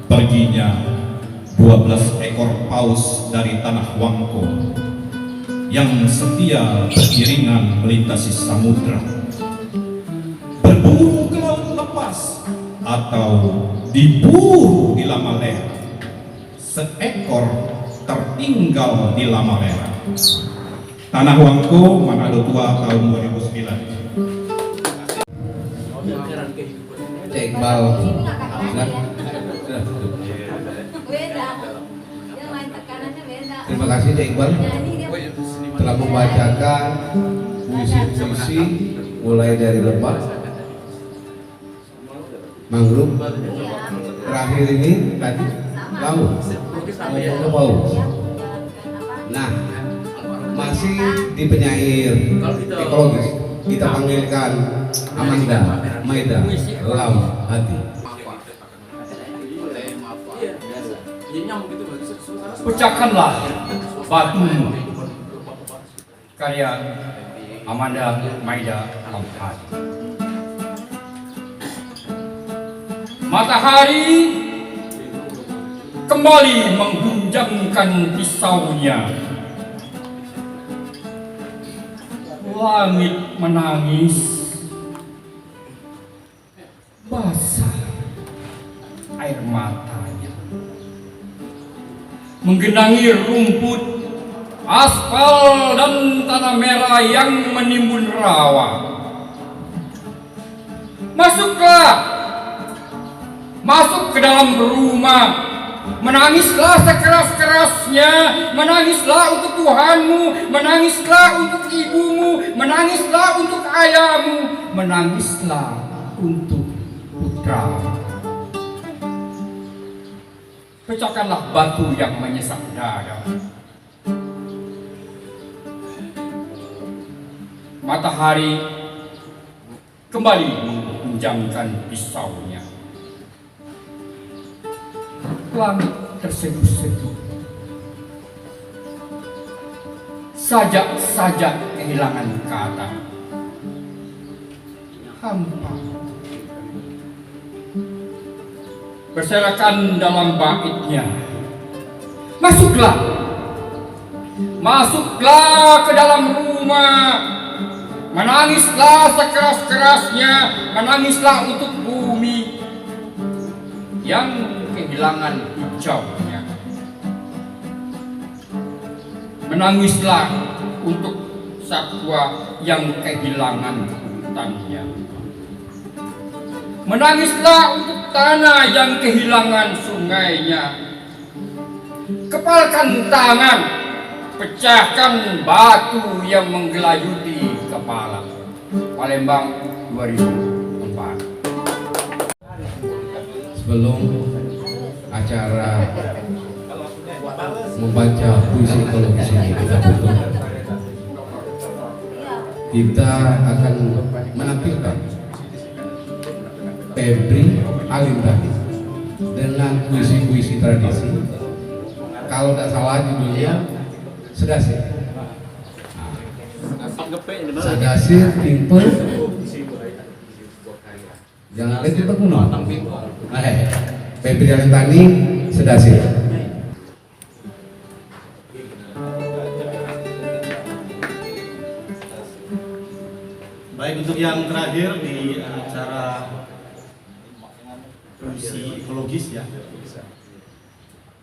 perginya 12 ekor paus dari tanah Wangko yang setia beriringan melintasi samudra, berburu ke laut lepas atau diburu di Lamalera? Seekor tertinggal di Lamalera. Tanah Wangko, Manado Tua, tahun 2009. Cek Iqbal. Terima kasih Cek Iqbal telah membacakan puisi-puisi mulai dari Lebak, Mangrove, terakhir ini tadi Paus. Nah, masih di penyair ekologis, kita panggilkan Amanda Maida Lam Hati. Pecahkanlah batumu, karya Amanda Maida Lam Hati. Matahari kembali menggunjangkan pisaunya. Langit menangis, basah air matanya, menggenangi rumput, aspal dan tanah merah yang menimbun rawa. Masuklah, masuk ke dalam rumah. Menangislah sekeras-kerasnya, menangislah untuk Tuhanmu, menangislah untuk ibumu, menangislah untuk ayahmu, menangislah untuk putramu. Pecahkanlah batu yang menyesak dada. Matahari kembali menggunjangkan pisaunya. Langit terseduh-seduh, sajak-sajak kehilangan kata, hampa berserakan dalam baitnya. Masuklah, masuklah ke dalam rumah, menangislah sekeras-kerasnya, menangislah untuk bumi yang kehilangan hijaunya. Menangislah untuk satwa yang kehilangan hutannya. Menangislah untuk tanah yang kehilangan sungainya. Kepalkan tangan, pecahkan batu yang menggelayuti kepala. Palembang 2004. Sebelum acara membaca puisi ekologis ini kita tutup, kita akan menampilkan Febri Alim tadi dengan puisi-puisi tradisi. Kalau tidak salah judulnya Sedasir. Sedasir tipe, jangan lihat tipe kuno. Febri Alim tadi Sedasir. Baik, untuk yang terakhir di acara puisi ekologis ya,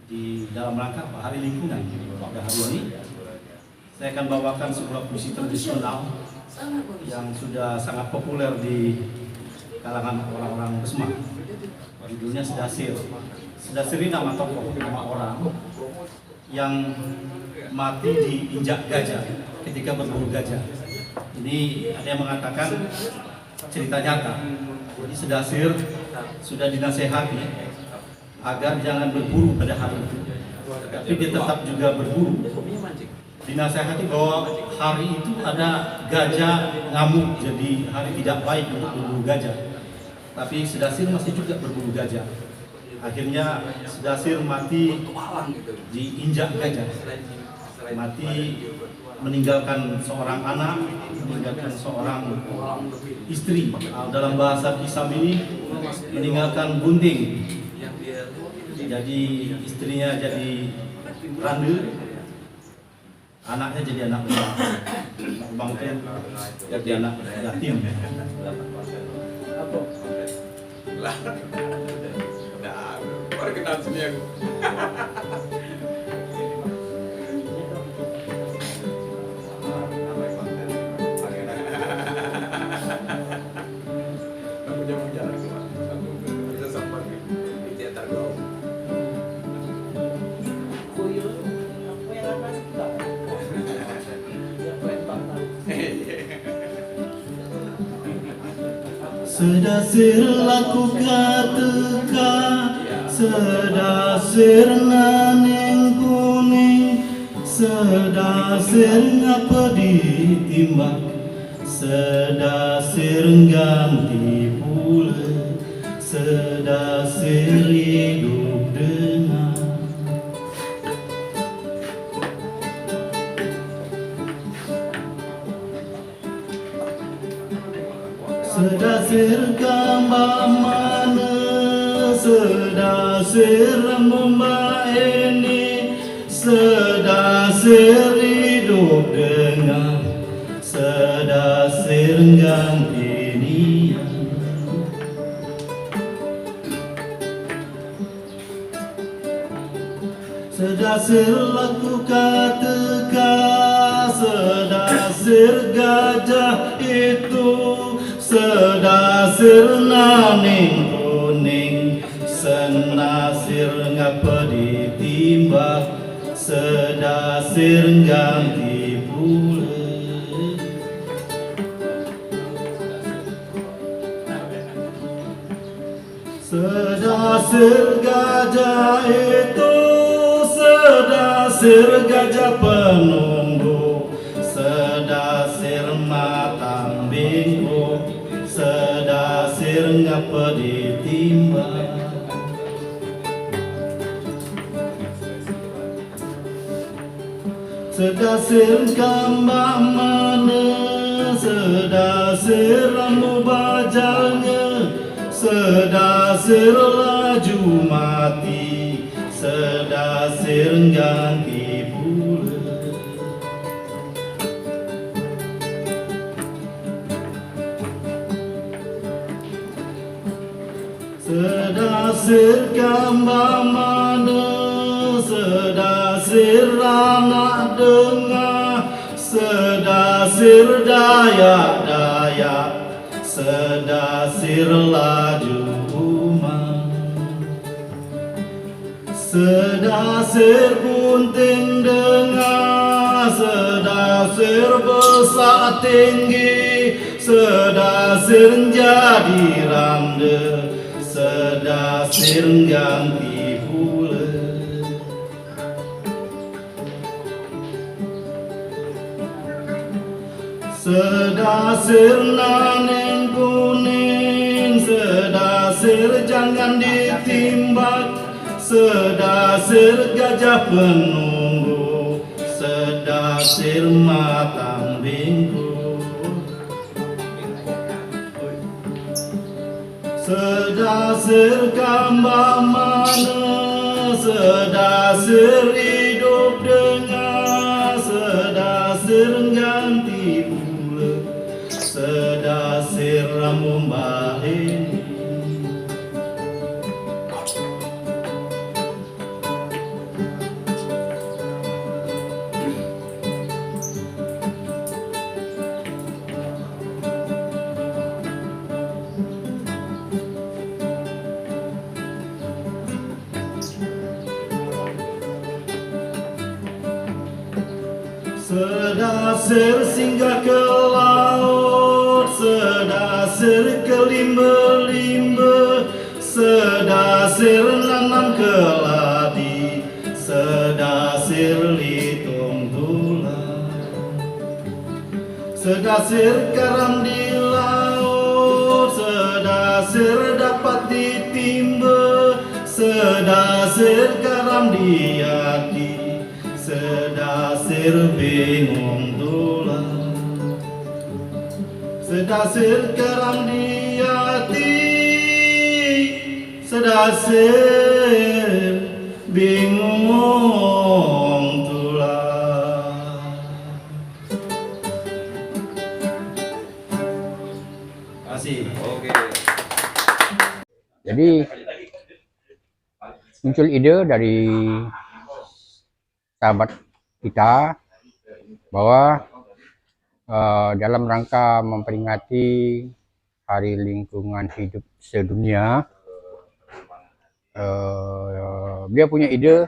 di dalam rangka Hari Lingkungan pada hari ini, saya akan bawakan sebuah puisi tradisional yang sudah sangat populer di kalangan orang-orang Besma. Judulnya Sedasir. Sedasir ini nama tokoh, nama orang yang mati diinjak gajah ketika berburu gajah. Ini ada yang mengatakan cerita nyata. Jadi Sedasir sudah dinasehati agar jangan berburu pada hari itu, tapi dia tetap juga berburu. Dinasehati bahwa hari itu ada gajah ngamuk, jadi hari tidak baik untuk berburu gajah. Tapi Sedasir masih juga berburu gajah. Akhirnya Sedasir mati diinjak gajah, mati meninggalkan seorang anak, meninggalkan seorang istri. Dalam bahasa Islam ini meninggalkan gunting. Jadi istrinya jadi randu, anaknya jadi anak bangkai, jadi anak yatim. Perkenan sini aku. Aku jangan jalan keluar. Aku bisa sampai di teater kau. Sedasir laku kateka, sedasir naning kuning, sedasir ngapa ditimbang, sedasir ganti pula, sedasir hidup dengan. Sedasir gambar mana, sedasir rambut ini, sedasir hidup dengan, sedasir ganti niat. Sedasir laku kateka, sedasir gajah itu, sedasir naning kuning, senasir ngapa ditimbang, sedasir ganti pula. Sedasir gajah itu, sedasir gajah penunggu, sedasir matang bingkuk, sedasir ngapa ditimbang. Sedasir gambar mana, sedasir rambut bajalnya, sedasir laju mati, sedasir ganti pula. Sedasir gambar mana, sedasir anak dengar, sedasir dayak-dayak, sedasir laju umat. Sedasir gunting dengar, sedasir besar tinggi, sedasir jadi randa, sedasir ganti pula. Sedasir naning kuning, sedasir jangan ditimbang, sedasir gajah penunggu, sedasir matang bingkuk. Sedasir gambar mana, sedasir hidup dengan, sedasir ganti pula, sedasir rambut bahini. Sedasir singgah ke laut, sedasir ke limba-limba, sedasir nanam keladi, sedasir litung tulang. Sedasir karam di laut, sedasir dapat ditimba, sedasir karam di hati, sedasir bingung tulang, sedasir karam di hati, sedasir bingung tulang. Kasih. Oke. Jadi muncul ide dari sahabat kita bahwa dalam rangka memperingati Hari Lingkungan Hidup Sedunia, dia punya ide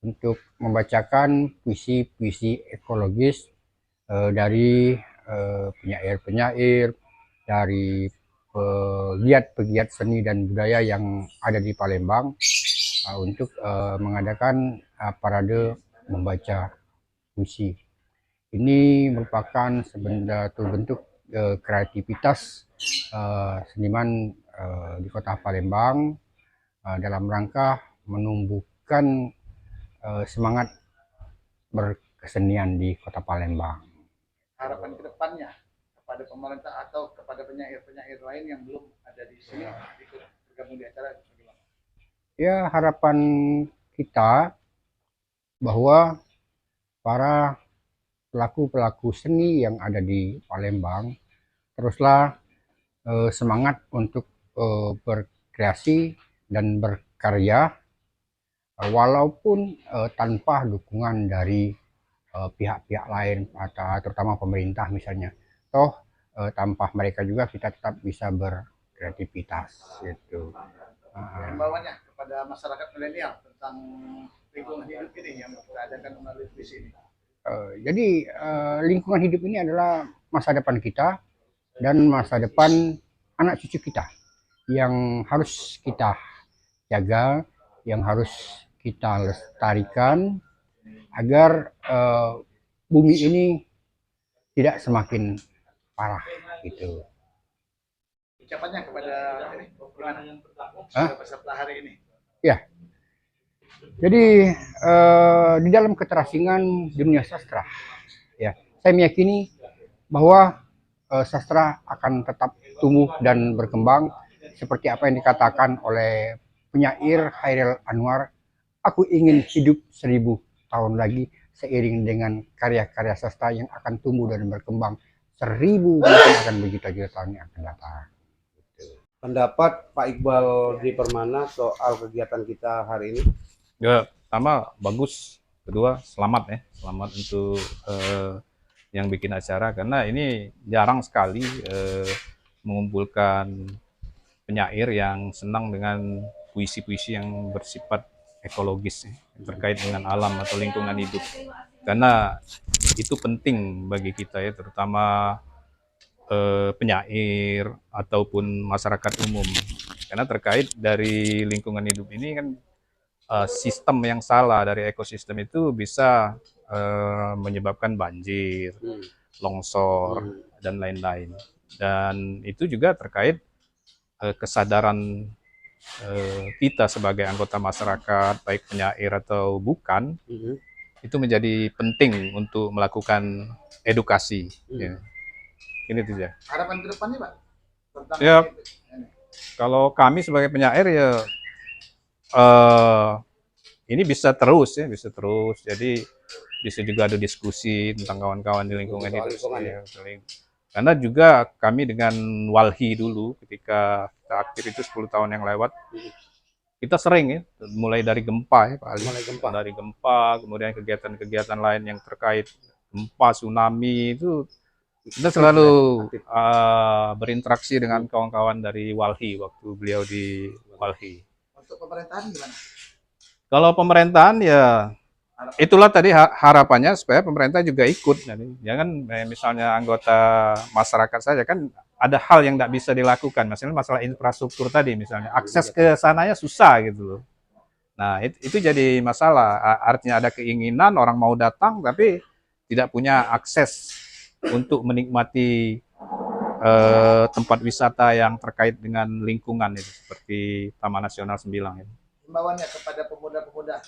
untuk membacakan puisi-puisi ekologis dari penyair-penyair, dari pegiat-pegiat seni dan budaya yang ada di Palembang untuk mengadakan parade membaca puisi. Ini merupakan sebenarnya bentuk kreativitas seniman di Kota Palembang dalam rangka menumbuhkan semangat berkesenian di Kota Palembang. Harapan kedepannya kepada pemerintah atau kepada penyair-penyair lain yang belum ada di sini ikut bergabung di acara bagaimana? Ya, harapan kita bahwa para pelaku-pelaku seni yang ada di Palembang teruslah semangat untuk berkreasi dan berkarya walaupun tanpa dukungan dari pihak-pihak lain atau terutama pemerintah misalnya. Toh tanpa mereka juga kita tetap bisa berkreativitas gitu. Himbauannya kepada masyarakat milenial tentang lingkungan hidup ini yang kita adakan melalui puisi ini. Jadi lingkungan hidup ini adalah masa depan kita dan masa depan anak cucu kita yang harus kita jaga, yang harus kita lestarikan agar bumi ini tidak semakin parah gitu. Ucapannya kepada ini gimana? Peserta hari ini. Ya. Jadi di dalam keterasingan dunia sastra, ya, saya meyakini bahwa sastra akan tetap tumbuh dan berkembang seperti apa yang dikatakan oleh penyair Khairil Anwar. Aku ingin hidup 1000 tahun lagi seiring dengan karya-karya sastra yang akan tumbuh dan berkembang 1000 mungkin akan berjuta-juta tahun yang akan datang. Pendapat Pak Iqbal di Permana soal kegiatan kita hari ini? Ya, pertama bagus, kedua selamat ya, selamat untuk yang bikin acara karena ini jarang sekali mengumpulkan penyair yang senang dengan puisi-puisi yang bersifat ekologis ya, terkait dengan alam atau lingkungan hidup, karena itu penting bagi kita ya, terutama penyair ataupun masyarakat umum, karena terkait dari lingkungan hidup ini kan sistem yang salah dari ekosistem itu bisa menyebabkan banjir, longsor, dan lain-lain. Dan itu juga terkait kesadaran kita sebagai anggota masyarakat, baik penyair atau bukan, itu menjadi penting untuk melakukan edukasi. Ya. Ini saja. Harapan ke depannya, Pak? Tentang ya, kalau kami sebagai penyair ya ini bisa terus ya, bisa terus. Jadi bisa juga ada diskusi tentang kawan-kawan di lingkungan hidup. Ya. Karena juga kami dengan Walhi dulu ketika kita aktif itu 10 tahun yang lewat, kita sering ya, mulai dari gempa ya Pak Ali. Dari gempa, kemudian kegiatan-kegiatan lain yang terkait gempa, tsunami itu kita selalu berinteraksi dengan kawan-kawan dari Walhi waktu beliau di Walhi. Untuk pemerintahan gimana? Kalau pemerintahan ya itulah tadi harapannya supaya pemerintah juga ikut. Jangan misalnya anggota masyarakat saja, kan ada hal yang tidak bisa dilakukan. Misalnya masalah infrastruktur tadi, misalnya akses ke sananya susah gitu loh. Nah itu jadi masalah. Artinya ada keinginan orang mau datang tapi tidak punya akses untuk menikmati tempat wisata yang terkait dengan lingkungan itu seperti Taman Nasional Sembilang itu. himbauannya kepada pemuda-pemuda.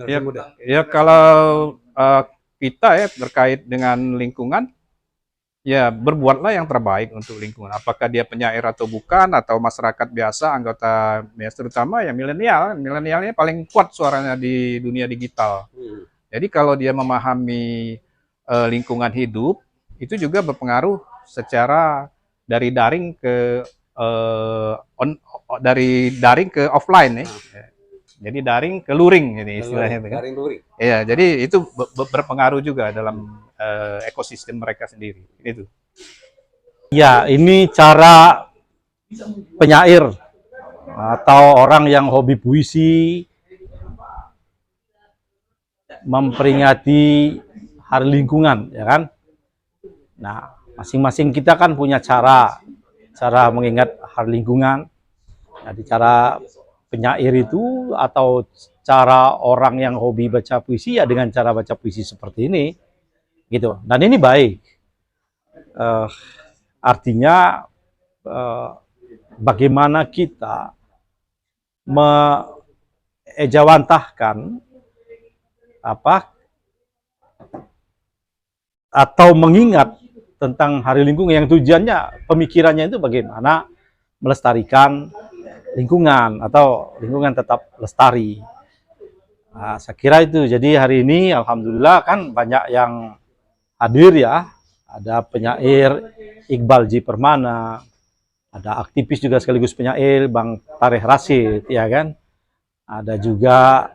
Ya, ya kalau kita ya terkait dengan lingkungan, ya berbuatlah yang terbaik untuk lingkungan. Apakah dia penyair atau bukan, atau masyarakat biasa, anggota ya, terutama ya milenialnya paling kuat suaranya di dunia digital. Jadi kalau dia memahami lingkungan hidup, itu juga berpengaruh secara dari daring ke dari daring ke offline ya. Jadi daring ke luring ini istilahnya itu kan. Daring luring. Iya, jadi itu berpengaruh juga dalam ekosistem mereka sendiri. Itu. Ya, ini cara penyair atau orang yang hobi puisi memperingati Hari Lingkungan, ya kan? Nah, masing-masing kita kan punya cara mengingat Hari Lingkungan. Jadi cara penyair itu atau cara orang yang hobi baca puisi ya dengan cara baca puisi seperti ini, gitu. Dan ini baik. Artinya bagaimana kita mengejawantahkan atau mengingat tentang Hari Lingkungan yang tujuannya pemikirannya itu bagaimana melestarikan lingkungan atau lingkungan tetap lestari. Nah, saya kira itu. Jadi hari ini alhamdulillah kan banyak yang hadir ya. Ada penyair Iqbal J. Permana, ada aktivis juga sekaligus penyair Bang Tareh Rashid, ya kan. Ada juga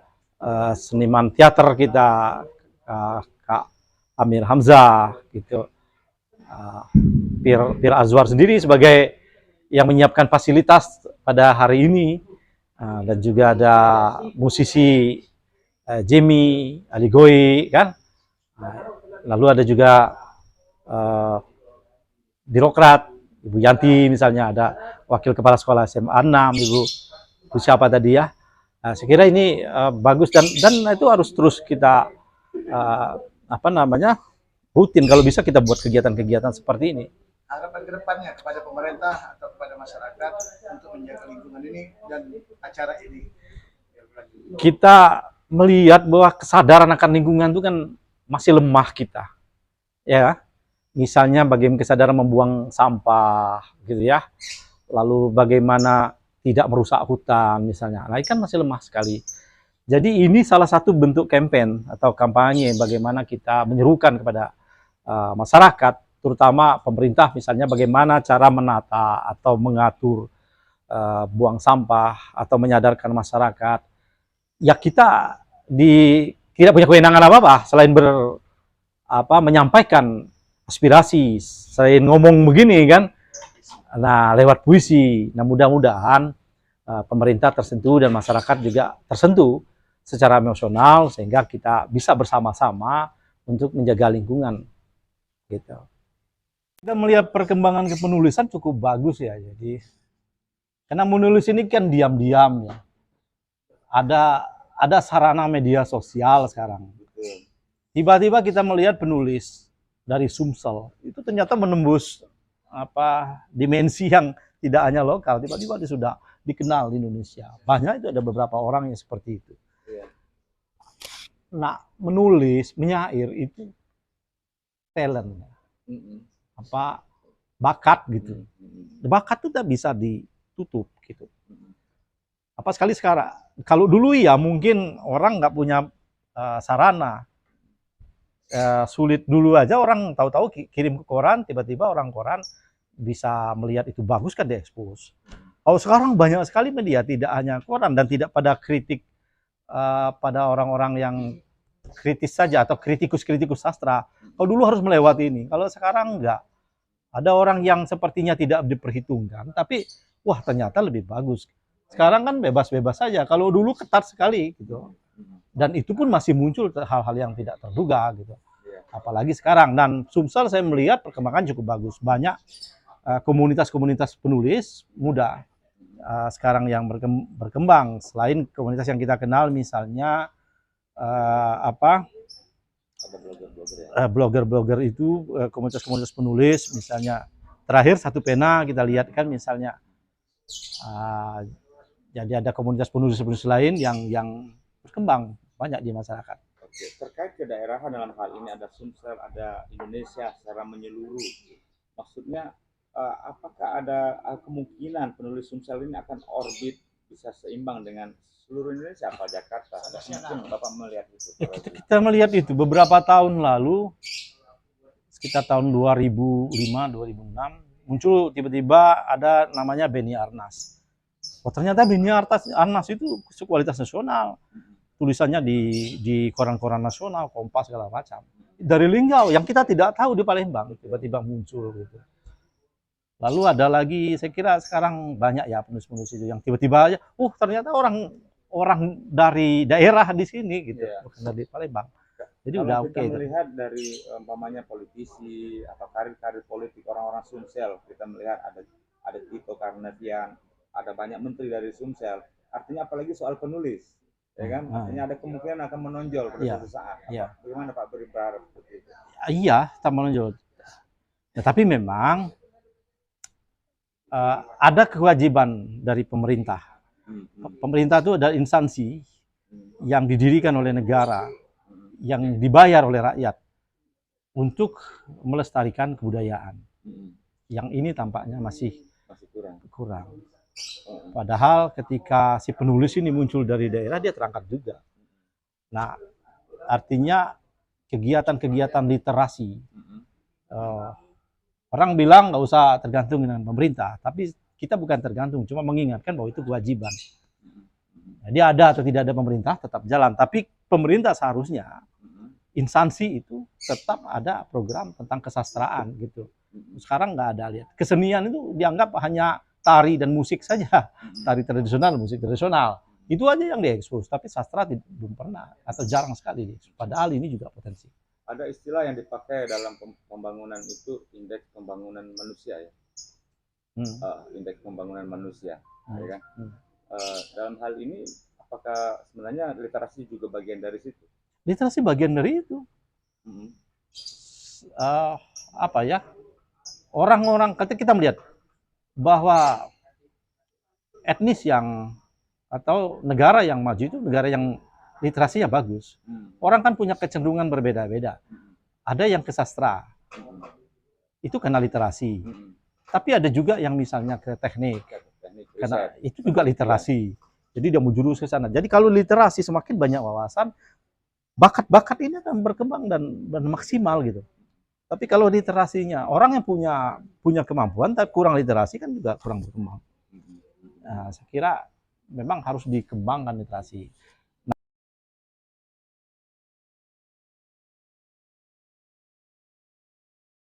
seniman teater kita Kak Amir Hamzah, gitu. Pir Azwar sendiri sebagai yang menyiapkan fasilitas pada hari ini, dan juga ada musisi Jamie Aligoi kan, lalu ada juga birokrat Ibu Yanti misalnya, ada wakil kepala sekolah SMA 6 Ibu siapa tadi ya. Saya kira ini bagus dan itu harus terus kita rutin kalau bisa kita buat kegiatan-kegiatan seperti ini. Harapan kedepannya kepada pemerintah atau kepada masyarakat untuk menjaga lingkungan ini dan acara ini. Kita melihat bahwa kesadaran akan lingkungan itu kan masih lemah kita, ya. Misalnya bagaimana kesadaran membuang sampah, gitu ya. Lalu bagaimana tidak merusak hutan, misalnya. Nah, ini kan masih lemah sekali. Jadi ini salah satu bentuk kampanye atau kampanye bagaimana kita menyerukan kepada masyarakat, terutama pemerintah misalnya bagaimana cara menata atau mengatur buang sampah atau menyadarkan masyarakat. Ya kita tidak punya kewenangan apa-apa selain menyampaikan aspirasi, selain ngomong begini kan. Nah, lewat puisi. Nah, mudah-mudahan pemerintah tersentuh dan masyarakat juga tersentuh secara emosional sehingga kita bisa bersama-sama untuk menjaga lingkungan, gitu. Kita melihat perkembangan kepenulisan cukup bagus ya. Jadi karena menulis ini kan diam-diam ya. Ada sarana media sosial sekarang. Tiba-tiba kita melihat penulis dari Sumsel itu ternyata menembus dimensi yang tidak hanya lokal, tiba-tiba dia sudah dikenal di Indonesia. Banyak itu, ada beberapa orang yang seperti itu. Nah, menulis, menyair itu talent, bakat gitu. Bakat itu tidak bisa ditutup gitu. Sekali sekarang, kalau dulu ya mungkin orang nggak punya sarana, sulit dulu aja orang tahu-tahu kirim ke koran, tiba-tiba orang koran bisa melihat itu bagus kan diekspos. Kalau sekarang banyak sekali media, tidak hanya koran dan tidak pada kritik pada orang-orang yang kritis saja atau kritikus-kritikus sastra. Kalau dulu harus melewati ini, kalau sekarang enggak. Ada orang yang sepertinya tidak diperhitungkan, tapi wah ternyata lebih bagus. Sekarang kan bebas-bebas saja. Kalau dulu ketat sekali gitu. Dan itu pun masih muncul hal-hal yang tidak terduga gitu. Apalagi sekarang. Dan Sumsel saya melihat perkembangan cukup bagus. Banyak komunitas-komunitas penulis muda sekarang yang berkembang. Selain komunitas yang kita kenal misalnya blogger-blogger itu, komunitas-komunitas penulis misalnya. Terakhir Satu Pena kita lihat kan misalnya Jadi ada komunitas penulis-penulis lain yang berkembang banyak di masyarakat. Oke, terkait kedaerahan dalam hal ini ada Sumsel, ada Indonesia secara menyeluruh. Maksudnya apakah ada kemungkinan penulis Sumsel ini akan orbit bisa seimbang dengan seluruh Indonesia atau Jakarta? Mungkin Bapak melihat itu. Kita melihat itu beberapa tahun lalu, sekitar tahun 2005-2006, muncul tiba-tiba ada namanya Beni Arnas. Oh, ternyata Beni Arnas itu kualitas nasional. Tulisannya di koran-koran nasional, Kompas segala macam. Dari Linggau yang kita tidak tahu di Palembang tiba-tiba muncul gitu. Lalu ada lagi, saya kira sekarang banyak ya penulis-penulis itu yang tiba-tiba aja, ternyata orang dari daerah di sini gitu, bukan dari Palembang. Jadi kalau udah kita oke. melihat dari umpamanya politisi atau karir-karir politik orang-orang Sumsel, kita melihat ada Tito Karnavian, ada banyak menteri dari Sumsel. Artinya apalagi soal penulis. Ya kan, artinya ada kemungkinan akan menonjol pada suatu saat. Bagaimana Pak berharap seperti itu? Iya, tak menonjol. Ya, tapi memang ada kewajiban dari pemerintah. Pemerintah itu adalah instansi yang didirikan oleh negara, yang dibayar oleh rakyat untuk melestarikan kebudayaan. Yang ini tampaknya masih kurang. Padahal ketika si penulis ini muncul dari daerah, dia terangkat juga. Nah, artinya kegiatan-kegiatan literasi, orang bilang nggak usah tergantung dengan pemerintah, tapi kita bukan tergantung, cuma mengingatkan bahwa itu kewajiban. Jadi ada atau tidak ada pemerintah tetap jalan, tapi pemerintah seharusnya instansi itu tetap ada program tentang kesastraan gitu. Sekarang nggak ada, lihat kesenian itu dianggap hanya tari dan musik saja, tari tradisional, musik tradisional, itu aja yang diekspos, tapi sastra belum pernah atau jarang sekali. Padahal ini juga potensi. Ada istilah yang dipakai dalam pembangunan itu indeks pembangunan manusia ya, indeks pembangunan manusia, ya kan? Dalam hal ini apakah sebenarnya literasi juga bagian dari situ? Literasi bagian dari itu. Apa ya? Orang-orang kita melihat bahwa etnis yang atau negara yang maju itu negara yang literasinya bagus. Orang kan punya kecenderungan berbeda-beda. Ada yang ke sastra, itu karena literasi. Tapi ada juga yang misalnya ke teknik, karena itu juga literasi. Jadi dia mau jurus ke sana. Jadi kalau literasi semakin banyak wawasan, bakat-bakat ini akan berkembang dan maksimal gitu. Tapi kalau literasinya, orang yang punya kemampuan tapi kurang literasi kan juga kurang berkembang. Nah, saya kira memang harus dikembangkan literasi.